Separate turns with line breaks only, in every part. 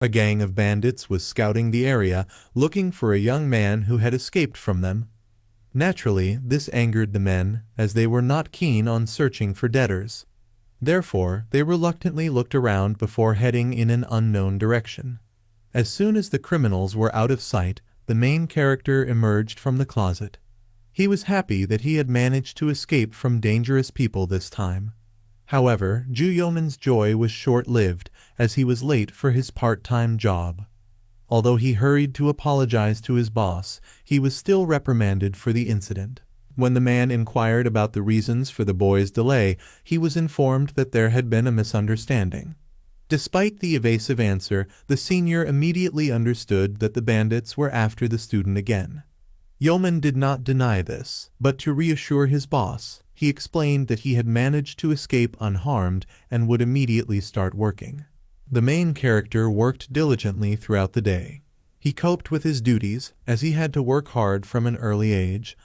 A gang of bandits was scouting the area, looking for a young man who had escaped from them. Naturally, this angered the men, as they were not keen on searching for debtors. Therefore, they reluctantly looked around before heading in an unknown direction. As soon as the criminals were out of sight, the main character emerged from the closet. He was happy that he had managed to escape from dangerous people this time. However, Ju Yeoman's joy was short-lived, as he was late for his part-time job. Although he hurried to apologize to his boss, he was still reprimanded for the incident. When the man inquired about the reasons for the boy's delay, he was informed that there had been a misunderstanding. Despite the evasive answer, the senior immediately understood that the bandits were after the student again. Yeoman did not deny this, but to reassure his boss, he explained that he had managed to escape unharmed and would immediately start working. The main character worked diligently throughout the day. He coped with his duties, as he had to work hard from an early age.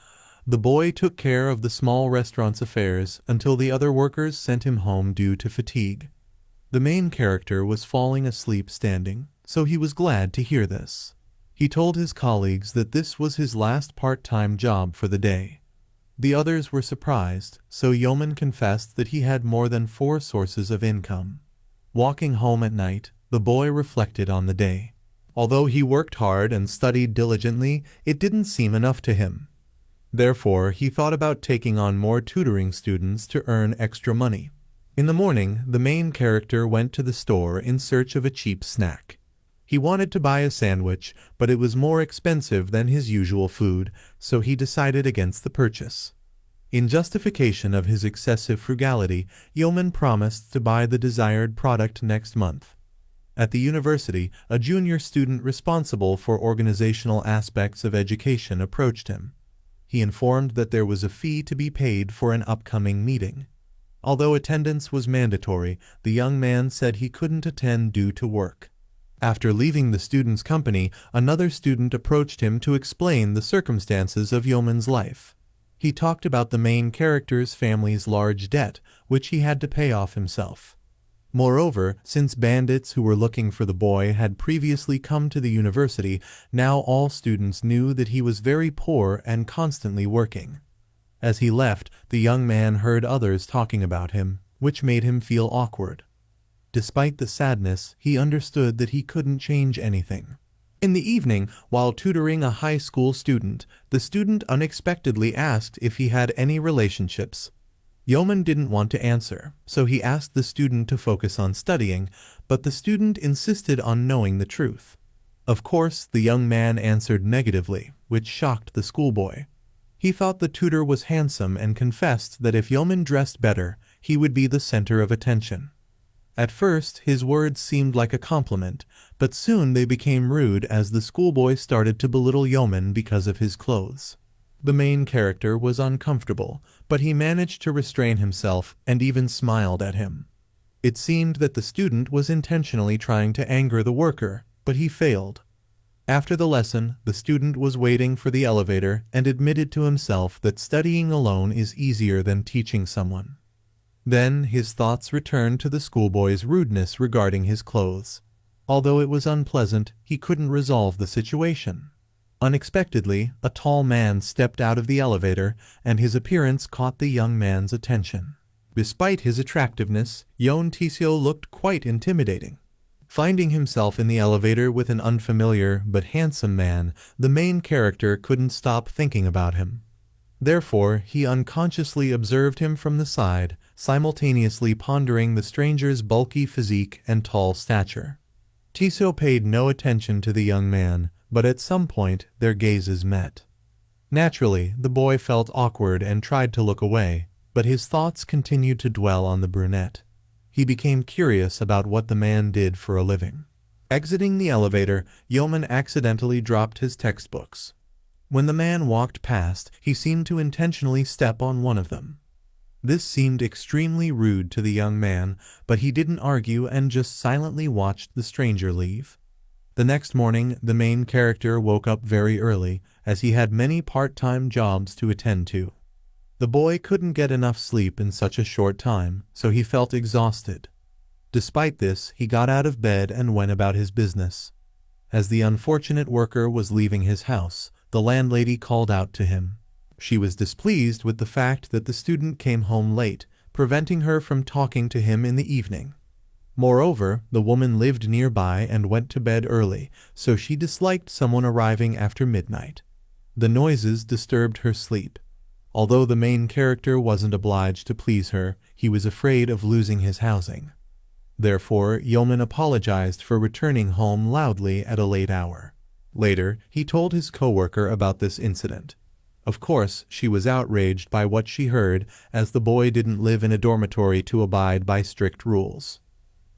The boy took care of the small restaurant's affairs until the other workers sent him home due to fatigue. The main character was falling asleep standing, so he was glad to hear this. He told his colleagues that this was his last part-time job for the day. The others were surprised, so Yeoman confessed that he had more than 4 sources of income. Walking home at night, the boy reflected on the day. Although he worked hard and studied diligently, it didn't seem enough to him. Therefore, he thought about taking on more tutoring students to earn extra money. In the morning, the main character went to the store in search of a cheap snack. He wanted to buy a sandwich, but it was more expensive than his usual food, so he decided against the purchase. In justification of his excessive frugality, Yeoman promised to buy the desired product next month. At the university, a junior student responsible for organizational aspects of education approached him. He informed that there was a fee to be paid for an upcoming meeting. Although attendance was mandatory, the young man said he couldn't attend due to work. After leaving the student's company, another student approached him to explain the circumstances of Yeoman's life. He talked about the main character's family's large debt, which he had to pay off himself. Moreover, since bandits who were looking for the boy had previously come to the university, now all students knew that he was very poor and constantly working. As he left, the young man heard others talking about him, which made him feel awkward. Despite the sadness, he understood that he couldn't change anything. In the evening, while tutoring a high school student, the student unexpectedly asked if he had any relationships. Yeoman didn't want to answer, so he asked the student to focus on studying, but the student insisted on knowing the truth. Of course, the young man answered negatively, which shocked the schoolboy. He thought the tutor was handsome and confessed that if Yeoman dressed better, he would be the center of attention. At first, his words seemed like a compliment, but soon they became rude as the schoolboy started to belittle Yeoman because of his clothes. The main character was uncomfortable, but he managed to restrain himself and even smiled at him. It seemed that the student was intentionally trying to anger the worker, but he failed. After the lesson, the student was waiting for the elevator and admitted to himself that studying alone is easier than teaching someone. Then his thoughts returned to the schoolboy's rudeness regarding his clothes. Although it was unpleasant, he couldn't resolve the situation. Unexpectedly, a tall man stepped out of the elevator, and his appearance caught the young man's attention. Despite his attractiveness, Yeon Taeseo looked quite intimidating. Finding himself in the elevator with an unfamiliar but handsome man, the main character couldn't stop thinking about him. Therefore, he unconsciously observed him from the side, simultaneously pondering the stranger's bulky physique and tall stature. Taeseo paid no attention to the young man, but at some point their gazes met. Naturally, the boy felt awkward and tried to look away, but his thoughts continued to dwell on the brunette. He became curious about what the man did for a living. Exiting the elevator, Yeoman accidentally dropped his textbooks. When the man walked past, he seemed to intentionally step on one of them. This seemed extremely rude to the young man, but he didn't argue and just silently watched the stranger leave. The next morning, the main character woke up very early, as he had many part-time jobs to attend to. The boy couldn't get enough sleep in such a short time, so he felt exhausted. Despite this, he got out of bed and went about his business. As the unfortunate worker was leaving his house, the landlady called out to him. She was displeased with the fact that the student came home late, preventing her from talking to him in the evening. Moreover, the woman lived nearby and went to bed early, so she disliked someone arriving after midnight. The noises disturbed her sleep. Although the main character wasn't obliged to please her, he was afraid of losing his housing. Therefore, Yeoman apologized for returning home loudly at a late hour. Later, he told his coworker about this incident. Of course, she was outraged by what she heard, as the boy didn't live in a dormitory to abide by strict rules.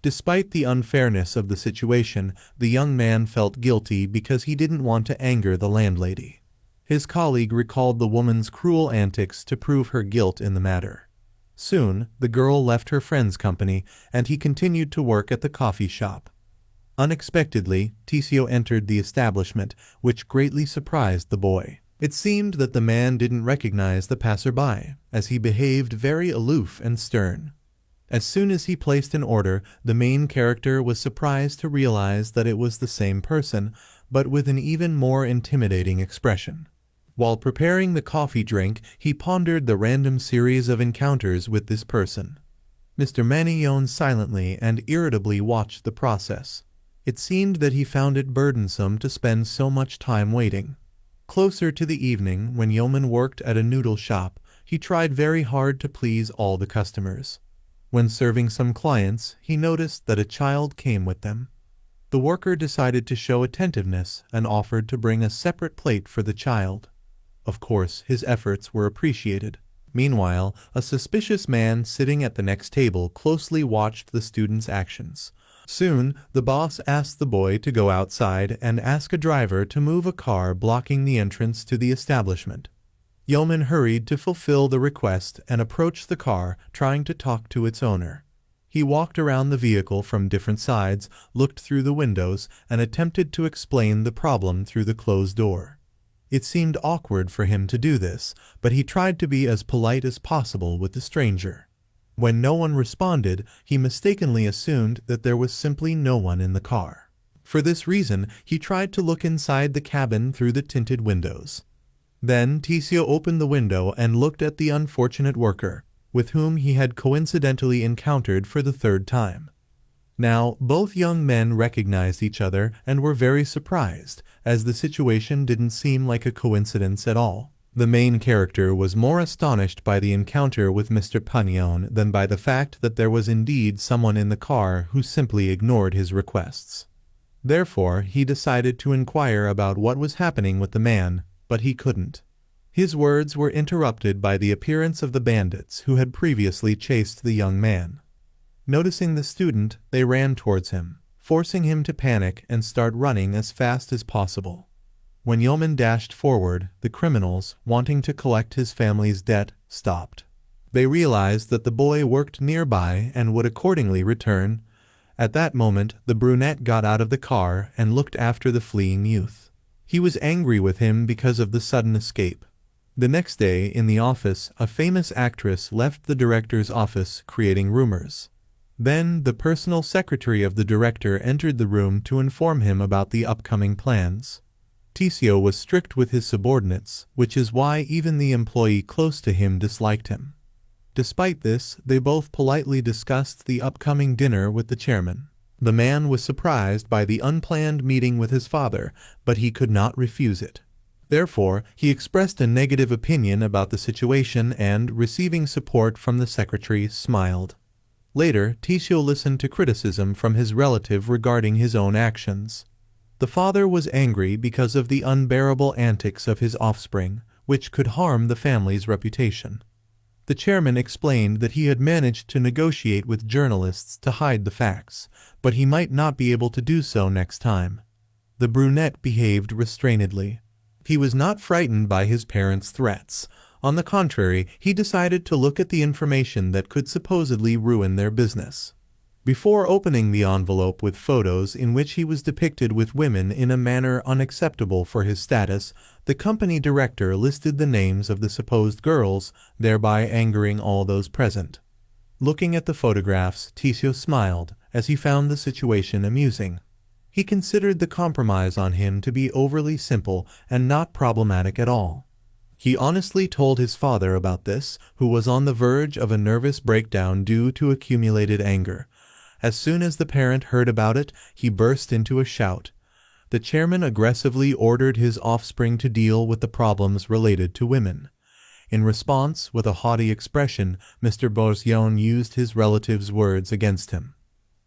Despite the unfairness of the situation, the young man felt guilty because he didn't want to anger the landlady. His colleague recalled the woman's cruel antics to prove her guilt in the matter. Soon, the girl left her friend's company, and he continued to work at the coffee shop. Unexpectedly, Tisio entered the establishment, which greatly surprised the boy. It seemed that the man didn't recognize the passerby, as he behaved very aloof and stern. As soon as he placed an order, the main character was surprised to realize that it was the same person, but with an even more intimidating expression. While preparing the coffee drink, he pondered the random series of encounters with this person. Mr. Manhwa silently and irritably watched the process. It seemed that he found it burdensome to spend so much time waiting. Closer to the evening, when Yeoman worked at a noodle shop, he tried very hard to please all the customers. When serving some clients, he noticed that a child came with them. The worker decided to show attentiveness and offered to bring a separate plate for the child. Of course, his efforts were appreciated. Meanwhile, a suspicious man sitting at the next table closely watched the student's actions. Soon, the boss asked the boy to go outside and ask a driver to move a car blocking the entrance to the establishment. Yeoman hurried to fulfill the request and approached the car, trying to talk to its owner. He walked around the vehicle from different sides, looked through the windows, and attempted to explain the problem through the closed door. It seemed awkward for him to do this, but he tried to be as polite as possible with the stranger. When no one responded, he mistakenly assumed that there was simply no one in the car. For this reason, he tried to look inside the cabin through the tinted windows. Then Tisio opened the window and looked at the unfortunate worker, with whom he had coincidentally encountered for the third time. Now, both young men recognized each other and were very surprised, as the situation didn't seem like a coincidence at all. The main character was more astonished by the encounter with Mr. Manhwa than by the fact that there was indeed someone in the car who simply ignored his requests. Therefore, he decided to inquire about what was happening with the man, but he couldn't. His words were interrupted by the appearance of the bandits who had previously chased the young man. Noticing the student, they ran towards him, forcing him to panic and start running as fast as possible. When Yeoman dashed forward, the criminals, wanting to collect his family's debt, stopped. They realized that the boy worked nearby and would accordingly return. At that moment, the brunette got out of the car and looked after the fleeing youth. He was angry with him because of the sudden escape. The next day, in the office, a famous actress left the director's office, creating rumors. Then, the personal secretary of the director entered the room to inform him about the upcoming plans. Tisio was strict with his subordinates, which is why even the employee close to him disliked him. Despite this, they both politely discussed the upcoming dinner with the chairman. The man was surprised by the unplanned meeting with his father, but he could not refuse it. Therefore, he expressed a negative opinion about the situation and, receiving support from the secretary, smiled. Later, Tisio listened to criticism from his relative regarding his own actions. The father was angry because of the unbearable antics of his offspring, which could harm the family's reputation. The chairman explained that he had managed to negotiate with journalists to hide the facts, but he might not be able to do so next time. The brunette behaved restrainedly. He was not frightened by his parents' threats. On the contrary, he decided to look at the information that could supposedly ruin their business. Before opening the envelope with photos in which he was depicted with women in a manner unacceptable for his status, the company director listed the names of the supposed girls, thereby angering all those present. Looking at the photographs, Tisio smiled as he found the situation amusing. He considered the compromise on him to be overly simple and not problematic at all. He honestly told his father about this, who was on the verge of a nervous breakdown due to accumulated anger. As soon as the parent heard about it, he burst into a shout. The chairman aggressively ordered his offspring to deal with the problems related to women. In response, with a haughty expression, Mr. Bourgeon used his relative's words against him.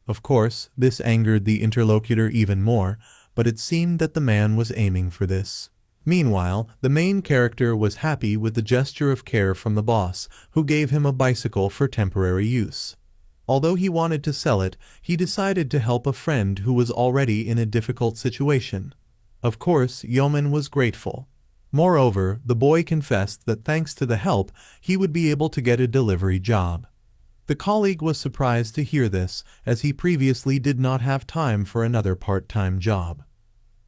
Of course, this angered the interlocutor even more, but it seemed that the man was aiming for this. Meanwhile, the main character was happy with the gesture of care from the boss, who gave him a bicycle for temporary use. Although he wanted to sell it, he decided to help a friend who was already in a difficult situation. Of course, Yeoman was grateful. Moreover, the boy confessed that thanks to the help, he would be able to get a delivery job. The colleague was surprised to hear this, as he previously did not have time for another part-time job.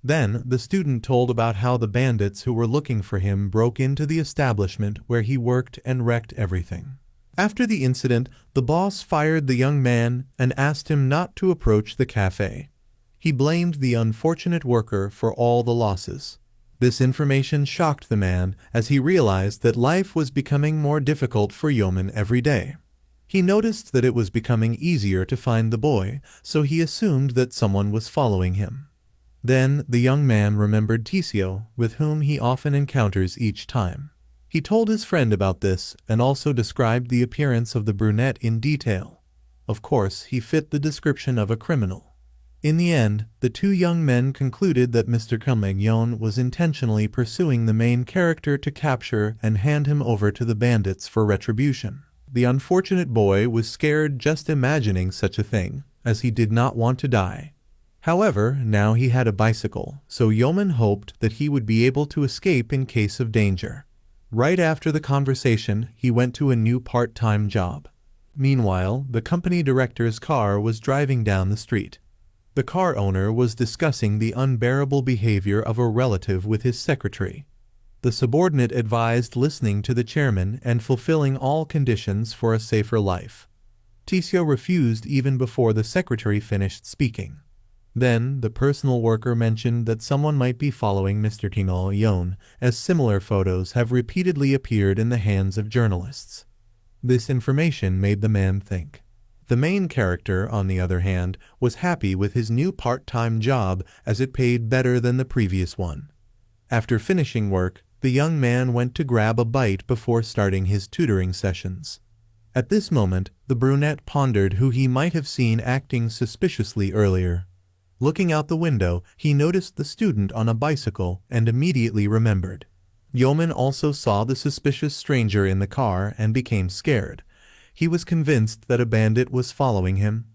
Then, the student told about how the bandits who were looking for him broke into the establishment where he worked and wrecked everything. After the incident, the boss fired the young man and asked him not to approach the cafe. He blamed the unfortunate worker for all the losses. This information shocked the man, as he realized that life was becoming more difficult for Yeoman every day. He noticed that it was becoming easier to find the boy, so he assumed that someone was following him. Then the young man remembered Tisio, with whom he often encounters each time. He told his friend about this and also described the appearance of the brunette in detail. Of course, he fit the description of a criminal. In the end, the two young men concluded that Mr. Kumegyon was intentionally pursuing the main character to capture and hand him over to the bandits for retribution. The unfortunate boy was scared just imagining such a thing, as he did not want to die. However, now he had a bicycle, so Yeoman hoped that he would be able to escape in case of danger. Right after the conversation, he went to a new part-time job. Meanwhile, the company director's car was driving down the street. The car owner was discussing the unbearable behavior of a relative with his secretary. The subordinate advised listening to the chairman and fulfilling all conditions for a safer life. Tisio refused even before the secretary finished speaking. Then, the personal worker mentioned that someone might be following Mr. Kumegyon, as similar photos have repeatedly appeared in the hands of journalists. This information made the man think. The main character, on the other hand, was happy with his new part-time job as it paid better than the previous one. After finishing work, the young man went to grab a bite before starting his tutoring sessions. At this moment, the brunette pondered who he might have seen acting suspiciously earlier. Looking out the window, he noticed the student on a bicycle and immediately remembered. Yeoman also saw the suspicious stranger in the car and became scared. He was convinced that a bandit was following him.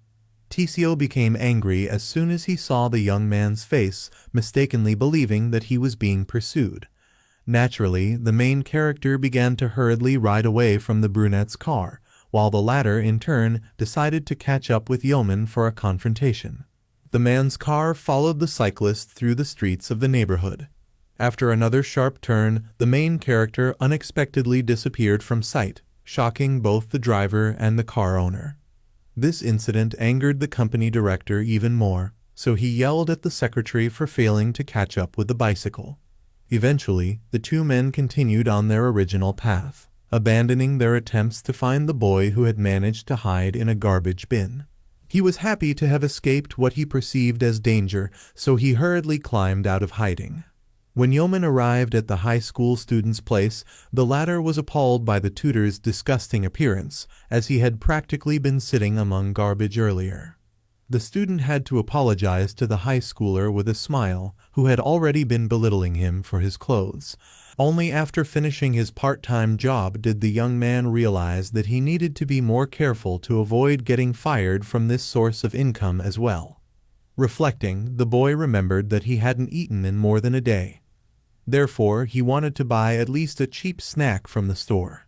Tisio became angry as soon as he saw the young man's face, mistakenly believing that he was being pursued. Naturally, the main character began to hurriedly ride away from the brunette's car, while the latter, in turn, decided to catch up with Yeoman for a confrontation. The man's car followed the cyclist through the streets of the neighborhood. After another sharp turn, the main character unexpectedly disappeared from sight, shocking both the driver and the car owner. This incident angered the company director even more, so he yelled at the secretary for failing to catch up with the bicycle. Eventually, the two men continued on their original path, abandoning their attempts to find the boy who had managed to hide in a garbage bin. He was happy to have escaped what he perceived as danger, so he hurriedly climbed out of hiding. When Yeoman arrived at the high school student's place, the latter was appalled by the tutor's disgusting appearance, as he had practically been sitting among garbage earlier. The student had to apologize to the high schooler with a smile, who had already been belittling him for his clothes. Only after finishing his part-time job did the young man realize that he needed to be more careful to avoid getting fired from this source of income as well. Reflecting, the boy remembered that he hadn't eaten in more than a day. Therefore, he wanted to buy at least a cheap snack from the store.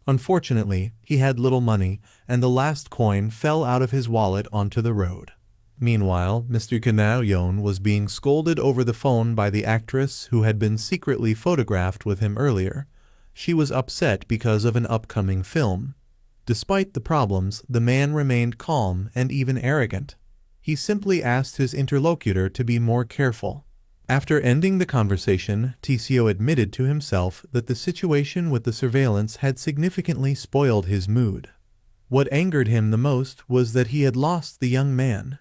Unfortunately, he had little money, and the last coin fell out of his wallet onto the road. Meanwhile, Mr. Kumegyon was being scolded over the phone by the actress who had been secretly photographed with him earlier. She was upset because of an upcoming film. Despite the problems, the man remained calm and even arrogant. He simply asked his interlocutor to be more careful. After ending the conversation, Tisio admitted to himself that the situation with the surveillance had significantly spoiled his mood. What angered him the most was that he had lost the young man.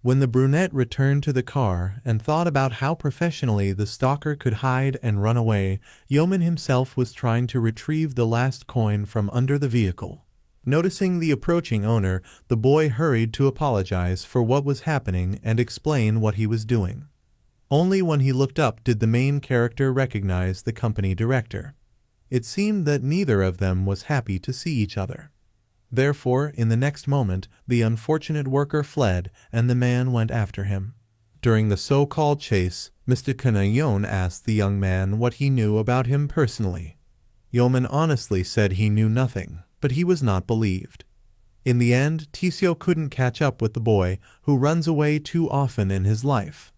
When the brunette returned to the car and thought about how professionally the stalker could hide and run away, Yeoman himself was trying to retrieve the last coin from under the vehicle. Noticing the approaching owner, the boy hurried to apologize for what was happening and explain what he was doing. Only when he looked up did the main character recognize the company director. It seemed that neither of them was happy to see each other. Therefore, in the next moment, the unfortunate worker fled and the man went after him. During the so-called chase, Mr. Kanayon asked the young man what he knew about him personally. Yeoman honestly said he knew nothing, but he was not believed. In the end, Tisio couldn't catch up with the boy, who runs away too often in his life.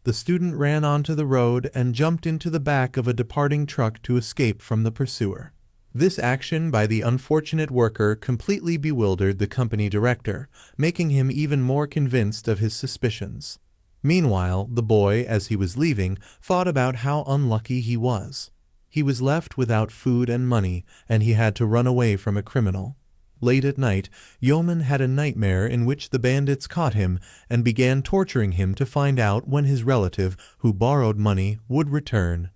The student ran onto the road and jumped into the back of a departing truck to escape from the pursuer. This action by the unfortunate worker completely bewildered the company director, making him even more convinced of his suspicions. Meanwhile, the boy, as he was leaving, thought about how unlucky he was. He was left without food and money, and he had to run away from a criminal. Late at night, Yeoman had a nightmare in which the bandits caught him and began torturing him to find out when his relative, who borrowed money, would return.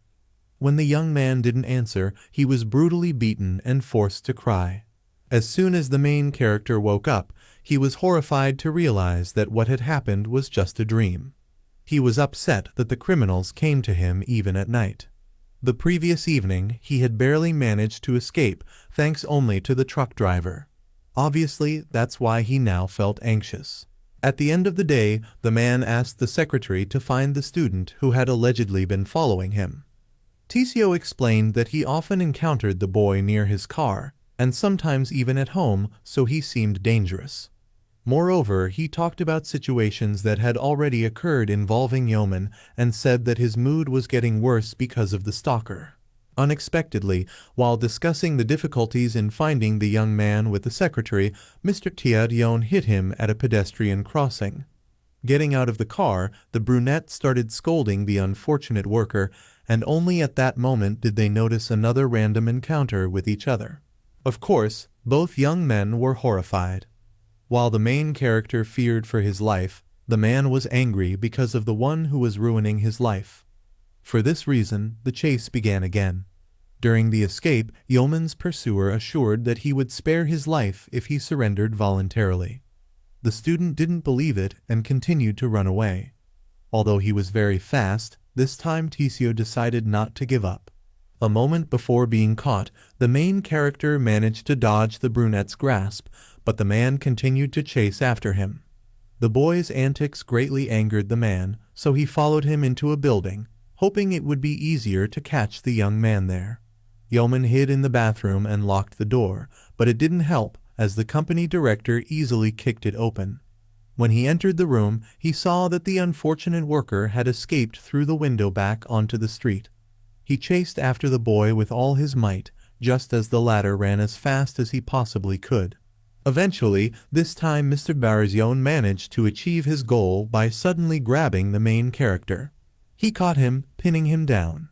When the young man didn't answer, he was brutally beaten and forced to cry. As soon as the main character woke up, he was horrified to realize that what had happened was just a dream. He was upset that the criminals came to him even at night. The previous evening, he had barely managed to escape, thanks only to the truck driver. Obviously, that's why he now felt anxious. At the end of the day, the man asked the secretary to find the student who had allegedly been following him. Tisio explained that he often encountered the boy near his car, and sometimes even at home, so he seemed dangerous. Moreover, he talked about situations that had already occurred involving Yeoman and said that his mood was getting worse because of the stalker. Unexpectedly, while discussing the difficulties in finding the young man with the secretary, Mr. Tiadion hit him at a pedestrian crossing. Getting out of the car, the brunette started scolding the unfortunate worker, and only at that moment did they notice another random encounter with each other. Of course, both young men were horrified. While the main character feared for his life, the man was angry because of the one who was ruining his life. For this reason, the chase began again. During the escape, Yeoman's pursuer assured that he would spare his life if he surrendered voluntarily. The student didn't believe it and continued to run away. Although he was very fast, this time Tisio decided not to give up. A moment before being caught, the main character managed to dodge the brunette's grasp, but the man continued to chase after him. The boy's antics greatly angered the man, so he followed him into a building, hoping it would be easier to catch the young man there. Yeoman hid in the bathroom and locked the door, but it didn't help, as the company director easily kicked it open. When he entered the room, he saw that the unfortunate worker had escaped through the window back onto the street. He chased after the boy with all his might, just as the latter ran as fast as he possibly could. Eventually, this time Mr. Barzyon managed to achieve his goal by suddenly grabbing the main character. He caught him, pinning him down.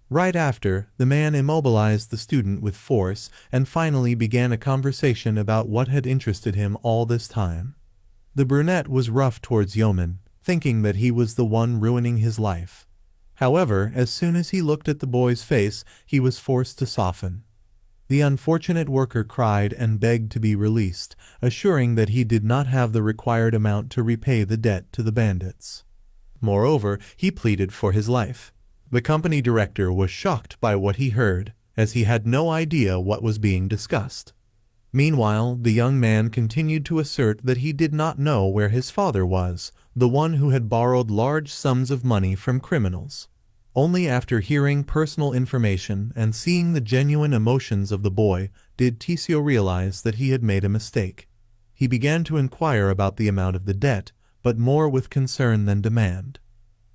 Right after, the man immobilized the student with force and finally began a conversation about what had interested him all this time. The brunette was rough towards Yeoman, thinking that he was the one ruining his life. However, as soon as he looked at the boy's face, he was forced to soften. The unfortunate worker cried and begged to be released, assuring that he did not have the required amount to repay the debt to the bandits. Moreover, he pleaded for his life. The company director was shocked by what he heard, as he had no idea what was being discussed. Meanwhile, the young man continued to assert that he did not know where his father was, the one who had borrowed large sums of money from criminals. Only after hearing personal information and seeing the genuine emotions of the boy did Tisio realize that he had made a mistake. He began to inquire about the amount of the debt, but more with concern than demand.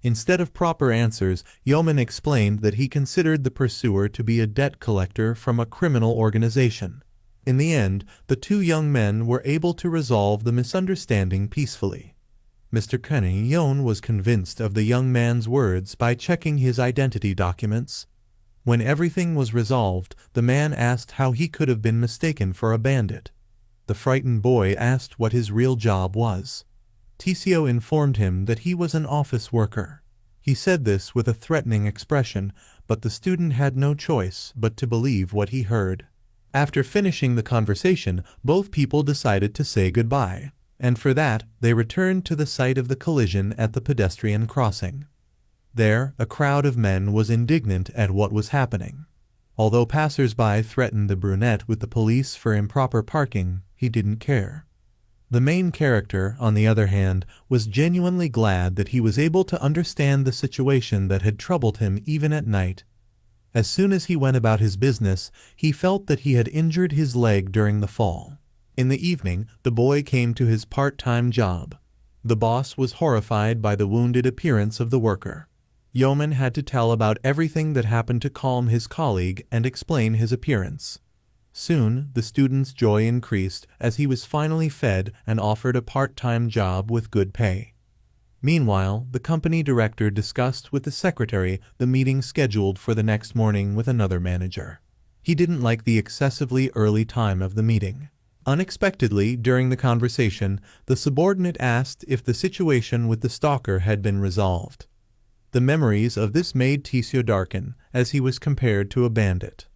Instead of proper answers, Yeoman explained that he considered the pursuer to be a debt collector from a criminal organization. In the end, the two young men were able to resolve the misunderstanding peacefully. Mr. Yon was convinced of the young man's words by checking his identity documents. When everything was resolved, the man asked how he could have been mistaken for a bandit. The frightened boy asked what his real job was. Tisio informed him that he was an office worker. He said this with a threatening expression, but the student had no choice but to believe what he heard. After finishing the conversation, both people decided to say goodbye, and for that, they returned to the site of the collision at the pedestrian crossing. There, a crowd of men was indignant at what was happening. Although passers-by threatened the brunette with the police for improper parking, he didn't care. The main character, on the other hand, was genuinely glad that he was able to understand the situation that had troubled him even at night. As soon as he went about his business, he felt that he had injured his leg during the fall. In the evening, the boy came to his part-time job. The boss was horrified by the wounded appearance of the worker. Yeoman had to tell about everything that happened to calm his colleague and explain his appearance. Soon, the student's joy increased as he was finally fed and offered a part-time job with good pay. Meanwhile, the company director discussed with the secretary the meeting scheduled for the next morning with another manager. He didn't like the excessively early time of the meeting. Unexpectedly, during the conversation, the subordinate asked if the situation with the stalker had been resolved. The memories of this made Tisio darken, as he was compared to a bandit.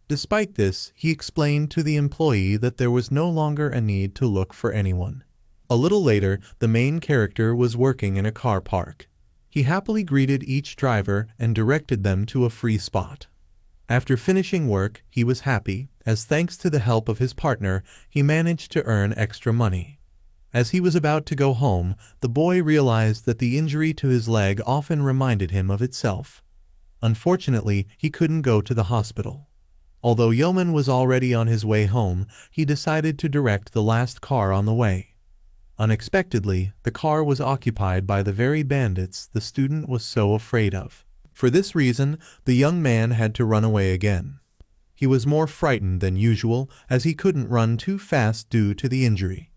Despite this, he explained to the employee that there was no longer a need to look for anyone. A little later, the main character was working in a car park. He happily greeted each driver and directed them to a free spot. After finishing work, he was happy, as thanks to the help of his partner, he managed to earn extra money. As he was about to go home, the boy realized that the injury to his leg often reminded him of itself. Unfortunately, he couldn't go to the hospital. Although Yeoman was already on his way home, he decided to direct the last car on the way. Unexpectedly, the car was occupied by the very bandits the student was so afraid of. For this reason, the young man had to run away again. He was more frightened than usual, as he couldn't run too fast due to the injury.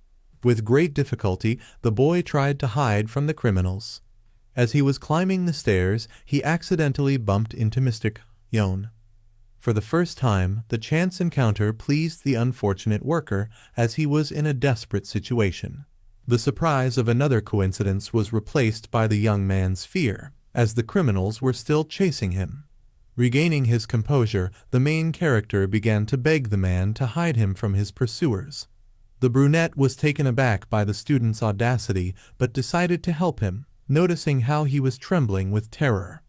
With great difficulty, the boy tried to hide from the criminals. As he was climbing the stairs, he accidentally bumped into Mr. Yon. For the first time, the chance encounter pleased the unfortunate worker, as he was in a desperate situation. The surprise of another coincidence was replaced by the young man's fear, as the criminals were still chasing him. Regaining his composure, the main character began to beg the man to hide him from his pursuers. The brunette was taken aback by the student's audacity, but decided to help him, noticing how he was trembling with terror.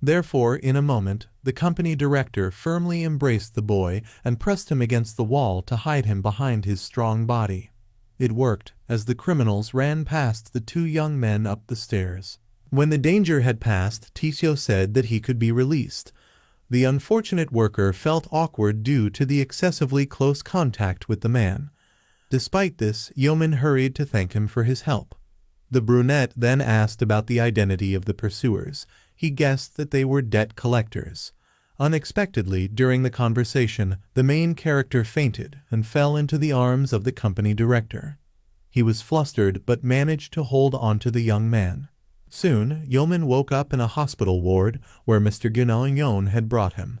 Therefore, in a moment, the company director firmly embraced the boy and pressed him against the wall to hide him behind his strong body. It worked, as the criminals ran past the two young men up the stairs. When the danger had passed, Tisio said that he could be released. The unfortunate worker felt awkward due to the excessively close contact with the man. Despite this, Yeoman hurried to thank him for his help. The brunette then asked about the identity of the pursuers. He guessed that they were debt collectors. Unexpectedly, during the conversation, the main character fainted and fell into the arms of the company director. He was flustered but managed to hold on to the young man. Soon, Yeoman woke up in a hospital ward where Mr. Yon had brought him.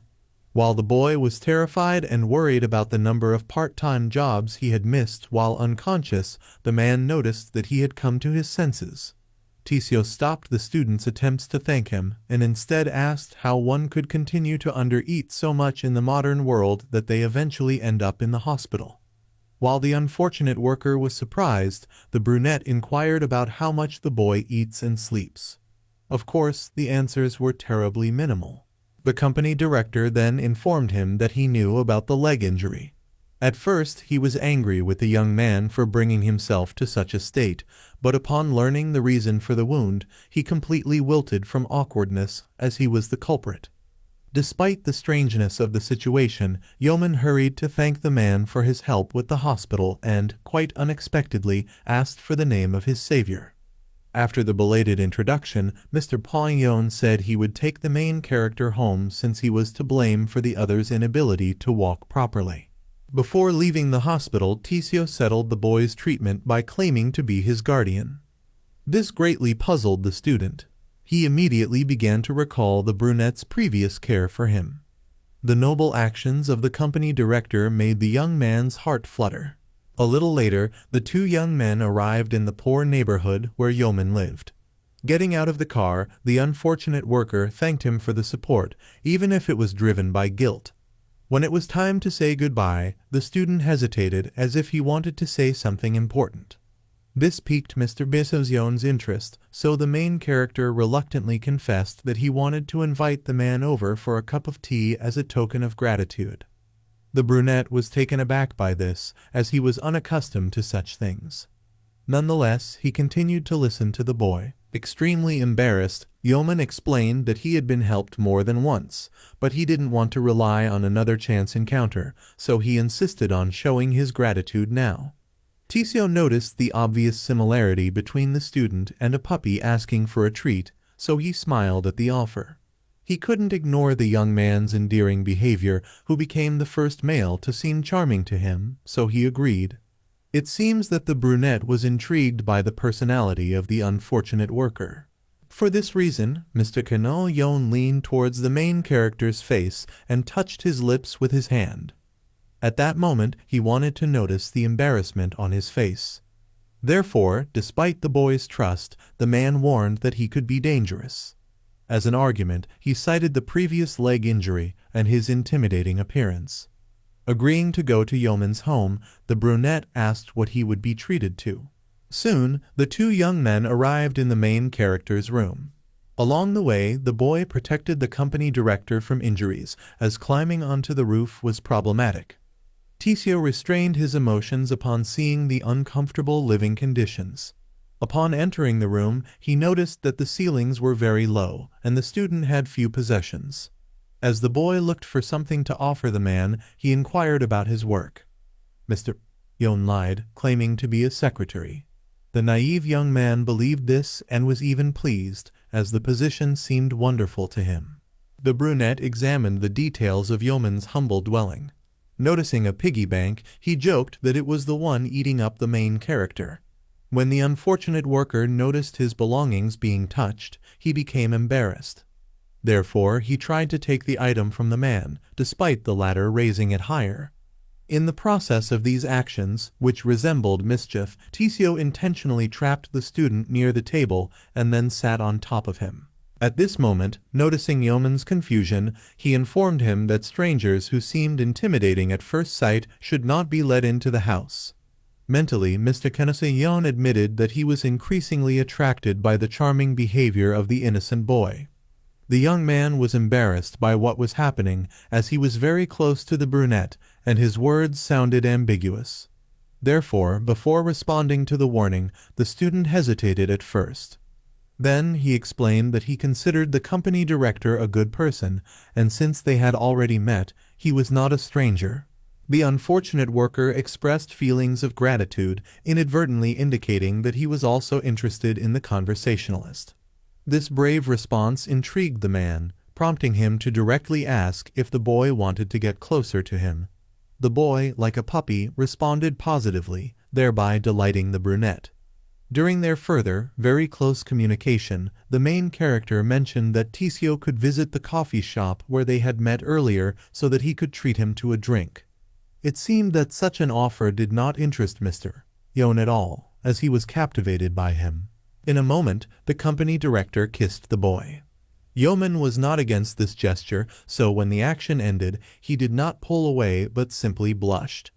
While the boy was terrified and worried about the number of part-time jobs he had missed while unconscious, the man noticed that he had come to his senses. Tisio stopped the student's attempts to thank him and instead asked how one could continue to undereat so much in the modern world that they eventually end up in the hospital. While the unfortunate worker was surprised, the brunette inquired about how much the boy eats and sleeps. Of course, the answers were terribly minimal. The company director then informed him that he knew about the leg injury. At first, he was angry with the young man for bringing himself to such a state, but upon learning the reason for the wound, he completely wilted from awkwardness as he was the culprit. Despite the strangeness of the situation, Yeoman hurried to thank the man for his help with the hospital and, quite unexpectedly, asked for the name of his savior. After the belated introduction, Mr. Yon said he would take the main character home since he was to blame for the other's inability to walk properly. Before leaving the hospital, Tisio settled the boy's treatment by claiming to be his guardian. This greatly puzzled the student. He immediately began to recall the brunette's previous care for him. The noble actions of the company director made the young man's heart flutter. A little later, the two young men arrived in the poor neighborhood where Yeoman lived. Getting out of the car, the unfortunate worker thanked him for the support, even if it was driven by guilt. When it was time to say goodbye, the student hesitated as if he wanted to say something important. This piqued Mr. Bisozion's interest, so the main character reluctantly confessed that he wanted to invite the man over for a cup of tea as a token of gratitude. The brunette was taken aback by this, as he was unaccustomed to such things. Nonetheless, he continued to listen to the boy. Extremely embarrassed, Yeoman explained that he had been helped more than once, but he didn't want to rely on another chance encounter, so he insisted on showing his gratitude now. Tisio noticed the obvious similarity between the student and a puppy asking for a treat, so he smiled at the offer. He couldn't ignore the young man's endearing behavior, who became the first male to seem charming to him, so he agreed. It seems that the brunette was intrigued by the personality of the unfortunate worker. For this reason, Mr. Kano-yon leaned towards the main character's face and touched his lips with his hand. At that moment, he wanted to notice the embarrassment on his face. Therefore, despite the boy's trust, the man warned that he could be dangerous. As an argument, he cited the previous leg injury and his intimidating appearance. Agreeing to go to Yeoman's home, the brunette asked what he would be treated to. Soon, the two young men arrived in the main character's room. Along the way, the boy protected the company director from injuries, as climbing onto the roof was problematic. Tisio restrained his emotions upon seeing the uncomfortable living conditions. Upon entering the room, he noticed that the ceilings were very low, and the student had few possessions. As the boy looked for something to offer the man, he inquired about his work. Mr. Yon lied, claiming to be a secretary. The naive young man believed this and was even pleased, as the position seemed wonderful to him. The brunette examined the details of Yeoman's humble dwelling. Noticing a piggy bank, he joked that it was the one eating up the main character. When the unfortunate worker noticed his belongings being touched, he became embarrassed. Therefore, he tried to take the item from the man, despite the latter raising it higher. In the process of these actions, which resembled mischief, Tisio intentionally trapped the student near the table and then sat on top of him. At this moment, noticing Yeoman's confusion, he informed him that strangers who seemed intimidating at first sight should not be let into the house. Mentally, Mr. Kanaseyon admitted that he was increasingly attracted by the charming behavior of the innocent boy. The young man was embarrassed by what was happening, as he was very close to the brunette, and his words sounded ambiguous. Therefore, before responding to the warning, the student hesitated at first. Then he explained that he considered the company director a good person, and since they had already met, he was not a stranger. The unfortunate worker expressed feelings of gratitude, inadvertently indicating that he was also interested in the conversationalist. This brave response intrigued the man, prompting him to directly ask if the boy wanted to get closer to him. The boy, like a puppy, responded positively, thereby delighting the brunette. During their further, very close communication, the main character mentioned that Tisio could visit the coffee shop where they had met earlier so that he could treat him to a drink. It seemed that such an offer did not interest Mr. Yon at all, as he was captivated by him. In a moment, the company director kissed the boy. Yeoman was not against this gesture, so when the action ended, he did not pull away but simply blushed.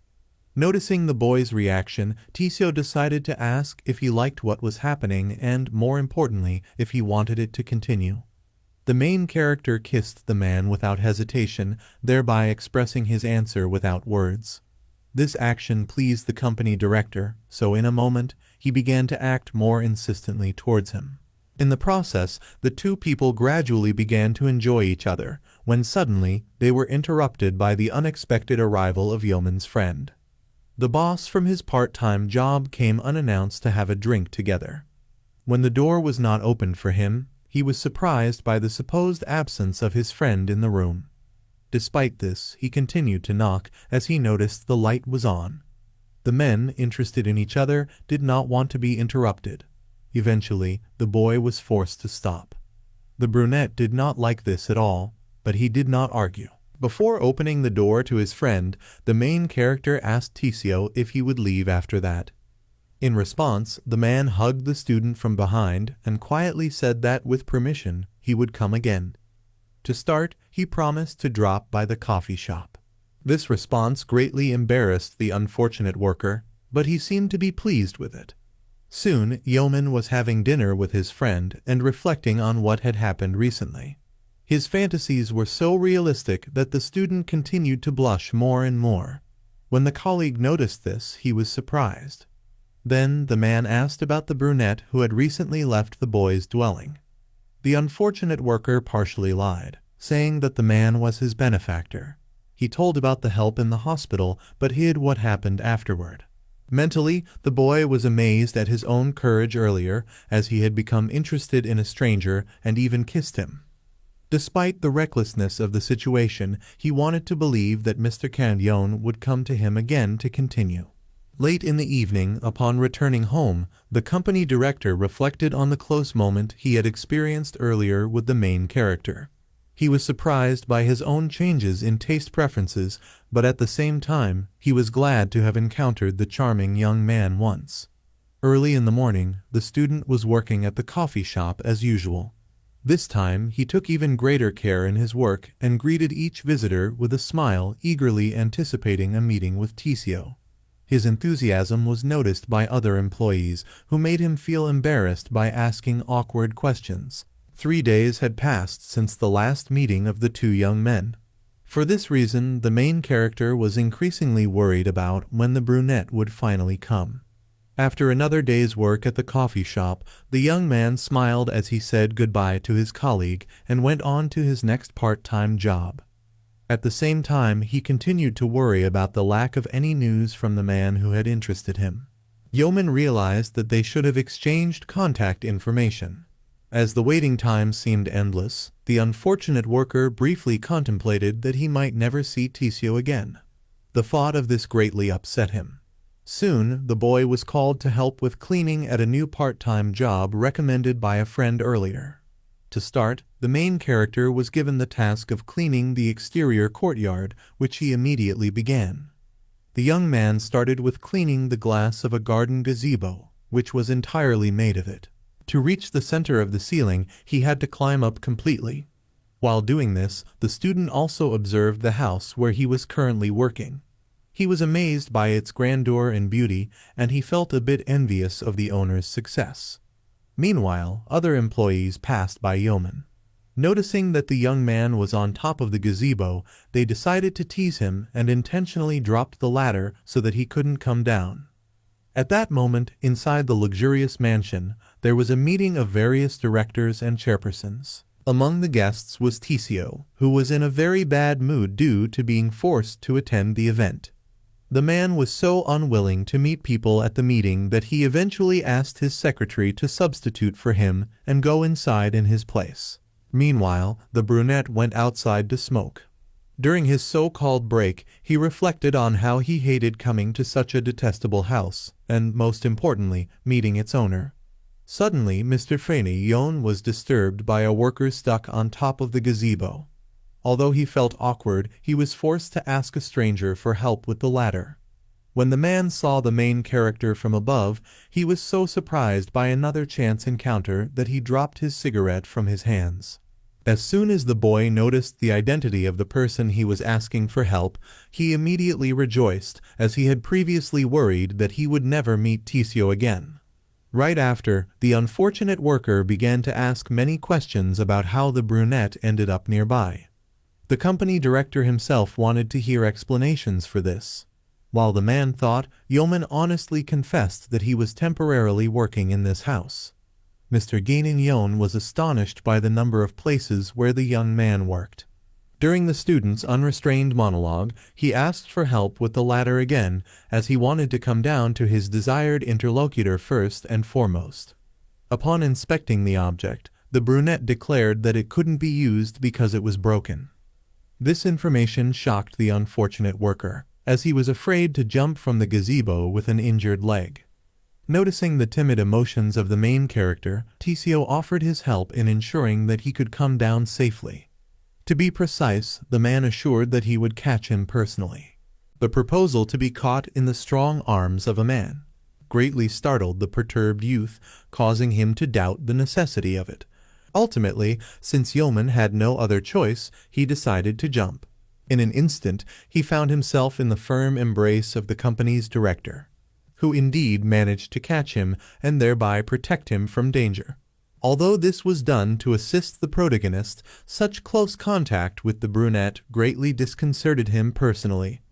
Noticing the boy's reaction, Tisio decided to ask if he liked what was happening and, more importantly, if he wanted it to continue. The main character kissed the man without hesitation, thereby expressing his answer without words. This action pleased the company director, so in a moment, he began to act more insistently towards him. In the process, the two people gradually began to enjoy each other, when suddenly they were interrupted by the unexpected arrival of Yeoman's friend. The boss from his part-time job came unannounced to have a drink together. When the door was not opened for him, he was surprised by the supposed absence of his friend in the room. Despite this, he continued to knock as he noticed the light was on. The men, interested in each other, did not want to be interrupted. Eventually, the boy was forced to stop. The brunette did not like this at all, but he did not argue. Before opening the door to his friend, the main character asked Tissio if he would leave after that. In response, the man hugged the student from behind and quietly said that with permission, he would come again. To start, he promised to drop by the coffee shop. This response greatly embarrassed the unfortunate worker, but he seemed to be pleased with it. Soon, Yeoman was having dinner with his friend and reflecting on what had happened recently. His fantasies were so realistic that the student continued to blush more and more. When the colleague noticed this, he was surprised. Then the man asked about the brunette who had recently left the boy's dwelling. The unfortunate worker partially lied, saying that the man was his benefactor. He told about the help in the hospital, but hid what happened afterward. Mentally, the boy was amazed at his own courage earlier, as he had become interested in a stranger and even kissed him. Despite the recklessness of the situation, he wanted to believe that Mr. Kang-yeon would come to him again to continue. Late in the evening, upon returning home, the company director reflected on the close moment he had experienced earlier with the main character. He was surprised by his own changes in taste preferences, but at the same time, he was glad to have encountered the charming young man once. Early in the morning, the student was working at the coffee shop as usual. This time, he took even greater care in his work and greeted each visitor with a smile, eagerly anticipating a meeting with Tissio. His enthusiasm was noticed by other employees, who made him feel embarrassed by asking awkward questions. 3 days had passed since the last meeting of the two young men. For this reason, the main character was increasingly worried about when the brunette would finally come. After another day's work at the coffee shop, the young man smiled as he said goodbye to his colleague and went on to his next part-time job. At the same time, he continued to worry about the lack of any news from the man who had interested him. Yeoman realized that they should have exchanged contact information. As the waiting time seemed endless, the unfortunate worker briefly contemplated that he might never see Tissio again. The thought of this greatly upset him. Soon, the boy was called to help with cleaning at a new part-time job recommended by a friend earlier. To start, the main character was given the task of cleaning the exterior courtyard, which he immediately began. The young man started with cleaning the glass of a garden gazebo, which was entirely made of it. To reach the center of the ceiling, he had to climb up completely. While doing this, the student also observed the house where he was currently working. He was amazed by its grandeur and beauty, and he felt a bit envious of the owner's success. Meanwhile, other employees passed by Yeoman. Noticing that the young man was on top of the gazebo, they decided to tease him and intentionally dropped the ladder so that he couldn't come down. At that moment, inside the luxurious mansion, there was a meeting of various directors and chairpersons. Among the guests was Tissio, who was in a very bad mood due to being forced to attend the event. The man was so unwilling to meet people at the meeting that he eventually asked his secretary to substitute for him and go inside in his place. Meanwhile, the brunette went outside to smoke. During his so-called break, he reflected on how he hated coming to such a detestable house, and, most importantly, meeting its owner. Suddenly, Mr. Freelancer was disturbed by a worker stuck on top of the gazebo. Although he felt awkward, he was forced to ask a stranger for help with the ladder. When the man saw the main character from above, he was so surprised by another chance encounter that he dropped his cigarette from his hands. As soon as the boy noticed the identity of the person he was asking for help, he immediately rejoiced, as he had previously worried that he would never meet Tissio again. Right after, the unfortunate worker began to ask many questions about how the brunette ended up nearby. The company director himself wanted to hear explanations for this. While the man thought, Yeoman honestly confessed that he was temporarily working in this house. Mr. Kang-yeon was astonished by the number of places where the young man worked. During the student's unrestrained monologue, he asked for help with the ladder again, as he wanted to come down to his desired interlocutor first and foremost. Upon inspecting the object, the brunette declared that it couldn't be used because it was broken. This information shocked the unfortunate worker, as he was afraid to jump from the gazebo with an injured leg. Noticing the timid emotions of the main character, Tisio offered his help in ensuring that he could come down safely. To be precise, the man assured that he would catch him personally. The proposal to be caught in the strong arms of a man greatly startled the perturbed youth, causing him to doubt the necessity of it. Ultimately, since Yeoman had no other choice, he decided to jump. In an instant, he found himself in the firm embrace of the company's director, who indeed managed to catch him and thereby protect him from danger. Although this was done to assist the protagonist, such close contact with the brunette greatly disconcerted him personally.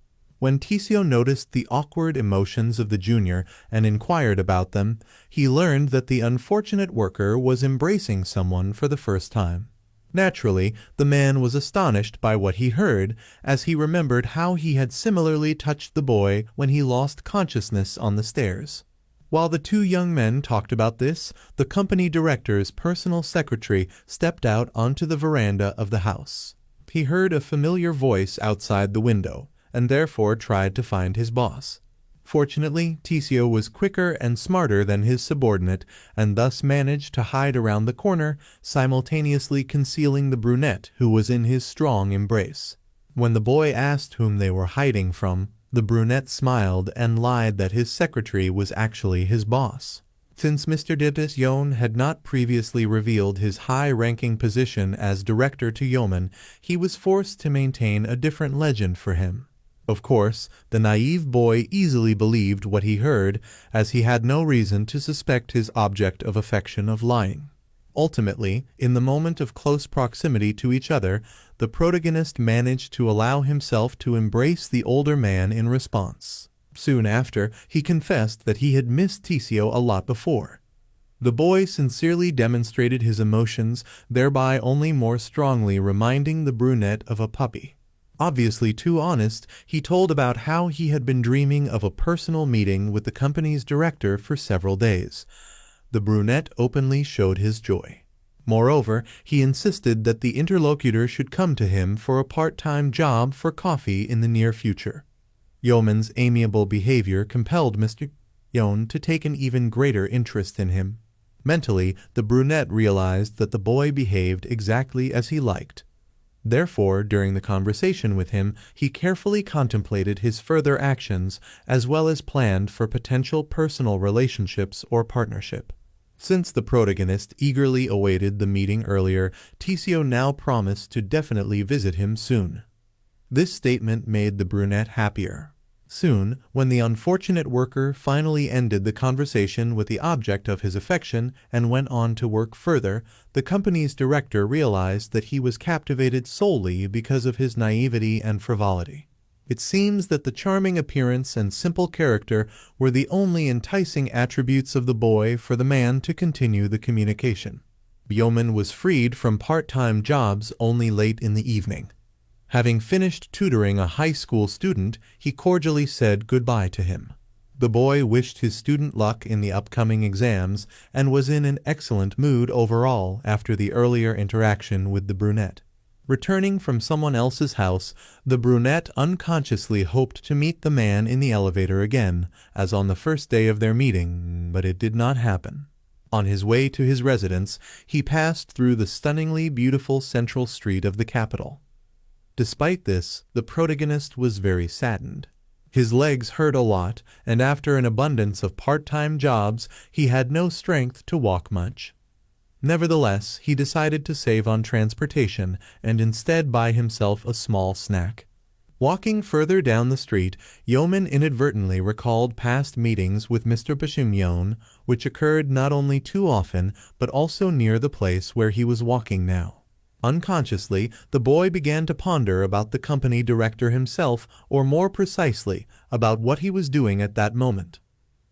When Tisio noticed the awkward emotions of the junior and inquired about them, he learned that the unfortunate worker was embracing someone for the first time. Naturally, the man was astonished by what he heard, as he remembered how he had similarly touched the boy when he lost consciousness on the stairs. While the two young men talked about this, the company director's personal secretary stepped out onto the veranda of the house. He heard a familiar voice outside the window, and therefore tried to find his boss. Fortunately, Tisio was quicker and smarter than his subordinate, and thus managed to hide around the corner, simultaneously concealing the brunette who was in his strong embrace. When the boy asked whom they were hiding from, the brunette smiled and lied that his secretary was actually his boss. Since Mr. Division had not previously revealed his high-ranking position as director to Yeoman, he was forced to maintain a different legend for him. Of course, the naive boy easily believed what he heard, as he had no reason to suspect his object of affection of lying. Ultimately, in the moment of close proximity to each other, the protagonist managed to allow himself to embrace the older man in response. Soon after, he confessed that he had missed Tisio a lot before. The boy sincerely demonstrated his emotions, thereby only more strongly reminding the brunette of a puppy. Obviously too honest, he told about how he had been dreaming of a personal meeting with the company's director for several days. The brunette openly showed his joy. Moreover, he insisted that the interlocutor should come to him for a part-time job for coffee in the near future. Yeoman's amiable behavior compelled Mr. Yeon to take an even greater interest in him. Mentally, the brunette realized that the boy behaved exactly as he liked. Therefore, during the conversation with him, he carefully contemplated his further actions as well as planned for potential personal relationships or partnership. Since the protagonist eagerly awaited the meeting earlier, Tisio now promised to definitely visit him soon. This statement made the brunette happier. Soon, when the unfortunate worker finally ended the conversation with the object of his affection and went on to work further, the company's director realized that he was captivated solely because of his naivety and frivolity. It seems that the charming appearance and simple character were the only enticing attributes of the boy for the man to continue the communication. Yeoman was freed from part-time jobs only late in the evening. Having finished tutoring a high school student, he cordially said goodbye to him. The boy wished his student luck in the upcoming exams and was in an excellent mood overall after the earlier interaction with the brunette. Returning from someone else's house, the brunette unconsciously hoped to meet the man in the elevator again, as on the first day of their meeting, but it did not happen. On his way to his residence, he passed through the stunningly beautiful central street of the capital. Despite this, the protagonist was very saddened. His legs hurt a lot, and after an abundance of part-time jobs, he had no strength to walk much. Nevertheless, he decided to save on transportation and instead buy himself a small snack. Walking further down the street, Yeoman inadvertently recalled past meetings with Mr. Bishimyeon, which occurred not only too often, but also near the place where he was walking now. Unconsciously, the boy began to ponder about the company director himself, or more precisely, about what he was doing at that moment.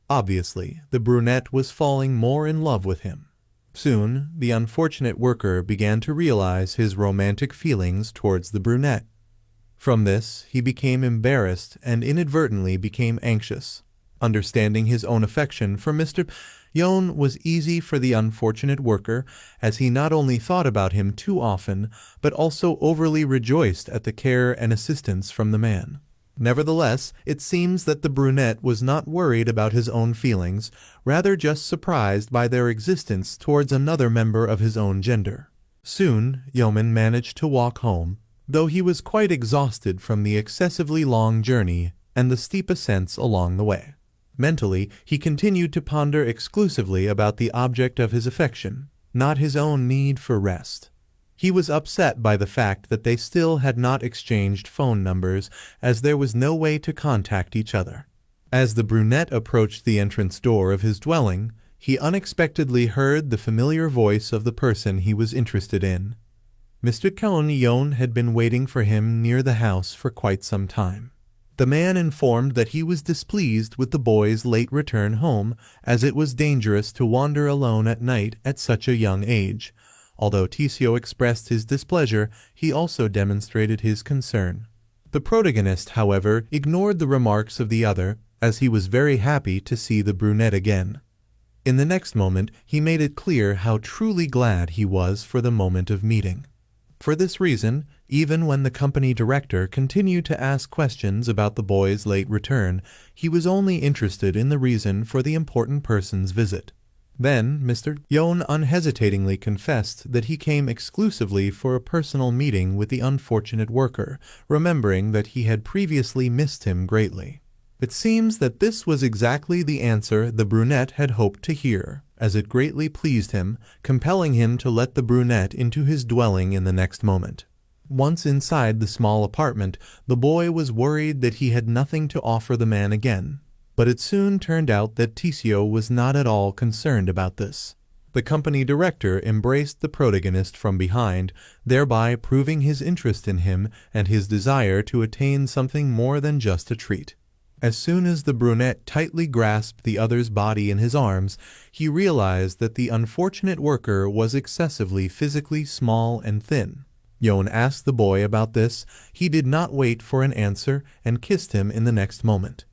Obviously, the brunette was falling more in love with him. Soon, the unfortunate worker began to realize his romantic feelings towards the brunette. From this, he became embarrassed and inadvertently became anxious. Understanding his own affection for Mr. Yon was easy for the unfortunate worker, as he not only thought about him too often, but also overly rejoiced at the care and assistance from the man. Nevertheless, it seems that the brunette was not worried about his own feelings, rather just surprised by their existence towards another member of his own gender. Soon, Yeoman managed to walk home, though he was quite exhausted from the excessively long journey and the steep ascents along the way. Mentally, he continued to ponder exclusively about the object of his affection, not his own need for rest. He was upset by the fact that they still had not exchanged phone numbers, as there was no way to contact each other. As the brunette approached the entrance door of his dwelling, he unexpectedly heard the familiar voice of the person he was interested in. Mr. Yon had been waiting for him near the house for quite some time. The man informed that he was displeased with the boy's late return home, as it was dangerous to wander alone at night at such a young age. Although Tisio expressed his displeasure, he also demonstrated his concern. The protagonist, however, ignored the remarks of the other, as he was very happy to see the brunette again. In the next moment, he made it clear how truly glad he was for the moment of meeting. For this reason, even when the company director continued to ask questions about the boy's late return, he was only interested in the reason for the important person's visit. Then Mr. Yon unhesitatingly confessed that he came exclusively for a personal meeting with the unfortunate worker, remembering that he had previously missed him greatly. It seems that this was exactly the answer the brunette had hoped to hear, as it greatly pleased him, compelling him to let the brunette into his dwelling in the next moment. Once inside the small apartment, the boy was worried that he had nothing to offer the man again, but it soon turned out that Tisio was not at all concerned about this. The company director embraced the protagonist from behind, thereby proving his interest in him and his desire to attain something more than just a treat. As soon as the brunette tightly grasped the other's body in his arms, he realized that the unfortunate worker was excessively physically small and thin. Yon asked the boy about this. He did not wait for an answer and kissed him in the next moment.